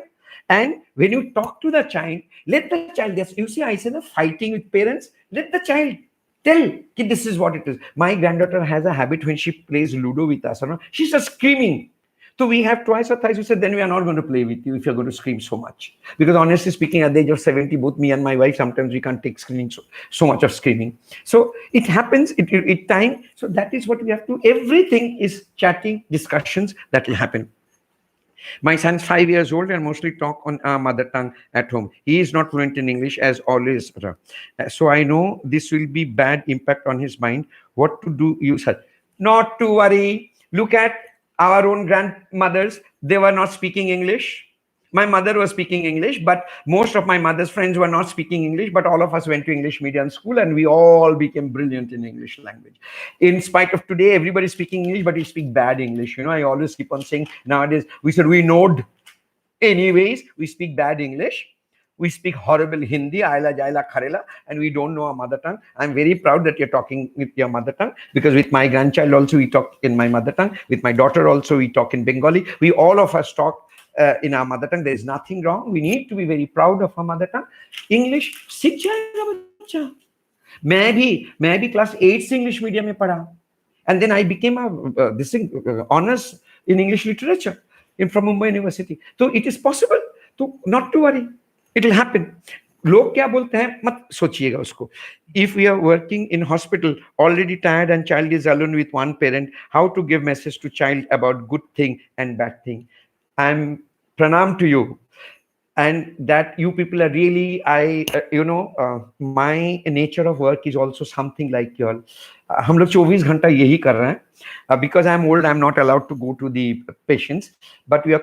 And when you talk to the child, let the child, you see, I said, fighting with parents, let the child tell, this is what it is. My granddaughter has a habit, when she plays Ludo with us, she starts screaming. So we have twice or thrice, we said, then we are not going to play with you if you're going to scream so much. Because honestly speaking, at the age of 70, both me and my wife, sometimes we can't take screaming, so much of screaming. So it happens, it time. So that is what we have to, everything is chatting, discussions, that will happen. My son's 5 years old and mostly talk on our mother tongue at home. He is not fluent in English as always. So I know this will be bad impact on his mind. What to do, you said? Not to worry. Look at our own grandmothers. They were not speaking English. My mother was speaking English, but most of my mother's friends were not speaking English, but all of us went to English medium school and we all became brilliant in English language. In spite of today, everybody's speaking English, but we speak bad English. I always keep on saying nowadays, we said we know. Anyways, we speak bad English. We speak horrible Hindi, Aila Jaila Kharela, and we don't know our mother tongue. I'm very proud that you're talking with your mother tongue, because with my grandchild also, we talk in my mother tongue. With my daughter also, we talk in Bengali. We all of us talk in our mother tongue. There is nothing wrong. We need to be very proud of our mother tongue. English, सीख जाएगा बच्चा. मैं भी class 8 से English medium में पढ़ा. And then I became honors in English literature from Mumbai University. So it is possible. So not to worry. It will happen. लोग क्या बोलते हैं मत सोचिएगा उसको. If we are working in hospital, already tired and child is alone with one parent, how to give message to child about good thing and bad thing? I'm pranam to you. And that you people are really, my nature of work is also something like your. हम लोग 24 घंटा यही कर रहे हैं. Because I'm old, I'm not allowed to go to the patients, but we are.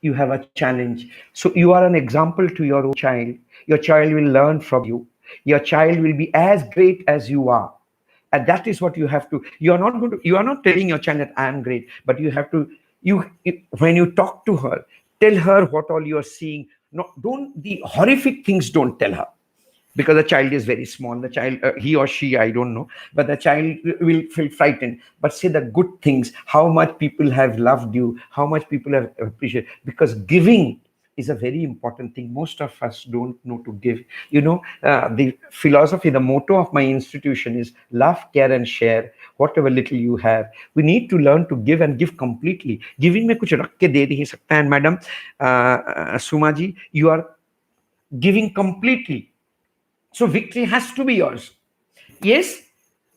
You have a challenge, so you are an example to your own child. Your child will learn from you. Your child will be as great as you are, and that is what you have to. You are not telling your child that I am great, but you have to. When you talk to her, tell her what all you are seeing. No, don't the horrific things. Don't tell her, because the child is very small. The child, he or she, I don't know, but the child will feel frightened. But say the good things, how much people have loved you, how much people have appreciated, because giving is a very important thing. Most of us don't know to give. The philosophy, the motto of my institution is love, care, and share. Whatever little you have, we need to learn to give and give completely. Giving में कुछ रख के दे नहीं सकता है. Madam Suma ji, you are giving completely. So victory has to be yours. Yes,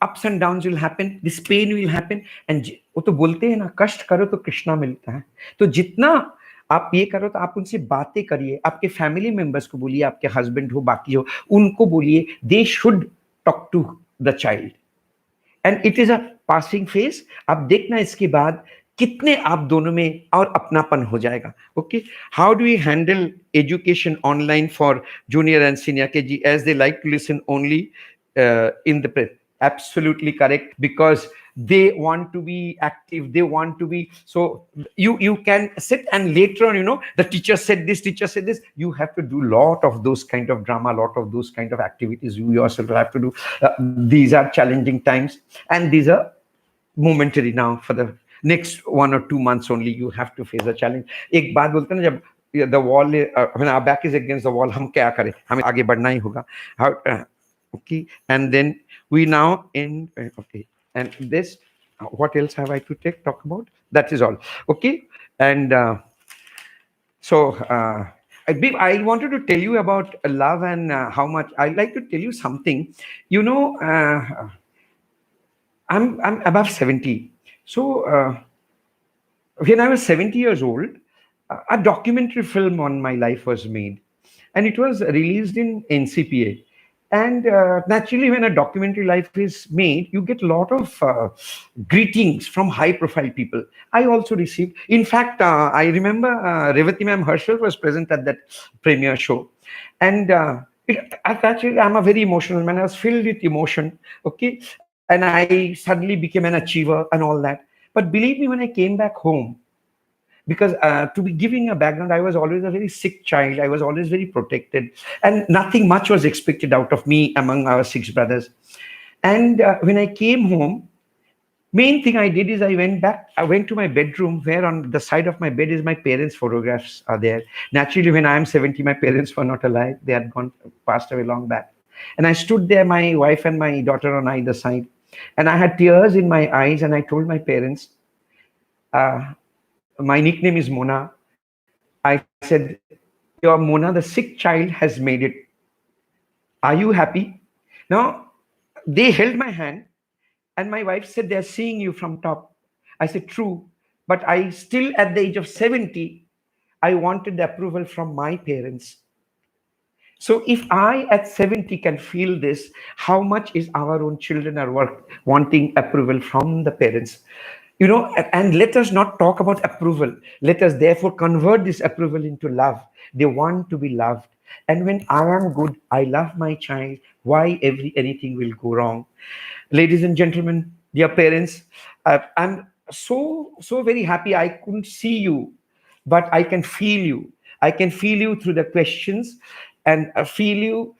ups and downs will happen. This pain will happen. And वो तो बोलते हैं ना, कष्ट करो तो कृष्णा मिलता है. तो जितना आप ये करो, तो आप उनसे बातें करिए. आपके फैमिली मेंबर्स को बोलिए, आपके हस्बैंड हो, बाकी हो, उनको बोलिए. They should talk to the child. And it is a passing phase. आप देखना इसके बाद कितने आप दोनों में और अपनापन हो जाएगा. Okay, how do we handle education online for junior and senior KG, as they like to listen only in the press? Absolutely correct, because they want to be active, they want to be. So you can sit, and later on, the teacher said this, you have to do lot of those kind of drama, lot of those kind of activities you yourself have to do. These are challenging times, and these are momentary. Now for the next 1 or 2 months only, you have to face a challenge. एक बात बोलते हैं ना, जब the wall, when our back is against the wall, हम क्या करें? हमें आगे बढ़ना ही होगा. Okay, and then we now in. Okay, and this, what else have I to talk about? That is all. Okay, and so I wanted to tell you about love and how much. I'd like to tell you something. I'm above 70. So when I was 70 years old, a documentary film on my life was made, and it was released in NCPA. And naturally, when a documentary life is made, you get a lot of greetings from high-profile people. I also received. In fact, I remember Revati Ma'am Herschel was present at that premiere show, and actually, I'm a very emotional man. I was filled with emotion. Okay, and I suddenly became an achiever and all that. But believe me, when I came back home, because to be giving a background, I was always a very sick child. I was always very protected, and nothing much was expected out of me among our six brothers. And when I came home, main thing I did is I went to my bedroom, where on the side of my bed is my parents' photographs are there. Naturally, when I am 70, my parents were not alive. They had gone, passed away long back. And I stood there, my wife and my daughter on either side. And I had tears in my eyes, and I told my parents, uh, my nickname is Mona. I said, "Your Mona, the sick child, has made it. Are you happy?" Now, they held my hand, and my wife said, "They're seeing you from top." I said, "True. But I still, at the age of 70, I wanted the approval from my parents. So if I at 70 can feel this, how much is our own children are wanting approval from the parents? And let us not talk about approval. Let us therefore convert this approval into love. They want to be loved. And when I am good, I love my child. Why anything will go wrong? Ladies and gentlemen, dear parents, I'm so very happy I couldn't see you, but I can feel you. I can feel you through the questions, and feel you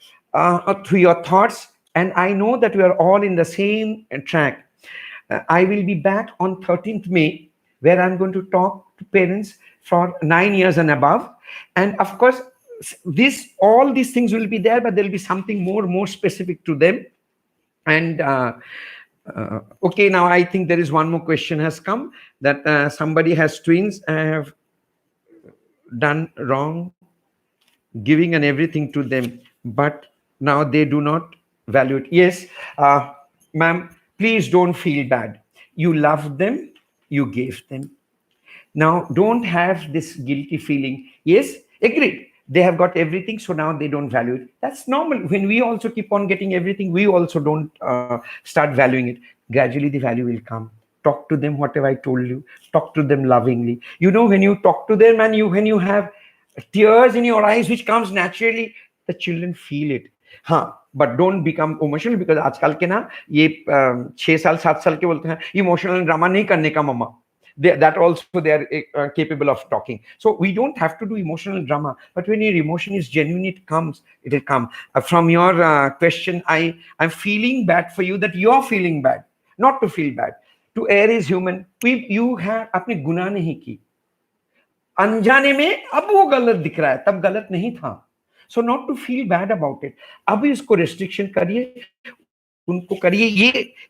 through your thoughts. And I know that we are all in the same track. I will be back on 13th May, where I'm going to talk to parents for 9 years and above. And of course, all these things will be there, but there will be something more specific to them. And okay, now I think there is one more question has come, that somebody has twins, have done wrong giving and everything to them, but now they do not value it. Yes, ma'am, please don't feel bad. You loved them, you gave them. Now, don't have this guilty feeling. Yes, agreed. They have got everything, so now they don't value it. That's normal. When we also keep on getting everything, we also don't start valuing it. Gradually, the value will come. Talk to them, whatever I told you. Talk to them lovingly. When you talk to them, and when you have tears in your eyes, which comes naturally, the children feel it. हाँ, but don't become emotional, because आजकल के ना ये 6 साल 7 साल के बोलते हैं इमोशनल ड्रामा नहीं करने का मम्मा. That also they are capable of talking. So we don't have to do emotional drama, but when your emotion is genuine, it will come. From your question, I'm feeling bad for you, that you're feeling bad. Not to feel bad. To err is human. You have अपने गुनाह नहीं की, अनजाने में अब वो गलत दिख रहा है, तब गलत नहीं था. So not to feel bad about it. अब इसको रेस्ट्रिक्शन करिए, उनको करिए.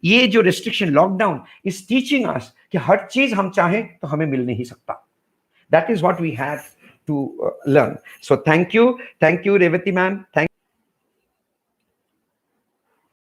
ये जो restriction lockdown is teaching us कि हर चीज हम चाहें तो हमें मिल नहीं सकता. That is what we have to learn. So thank you, Revati ma'am. Thank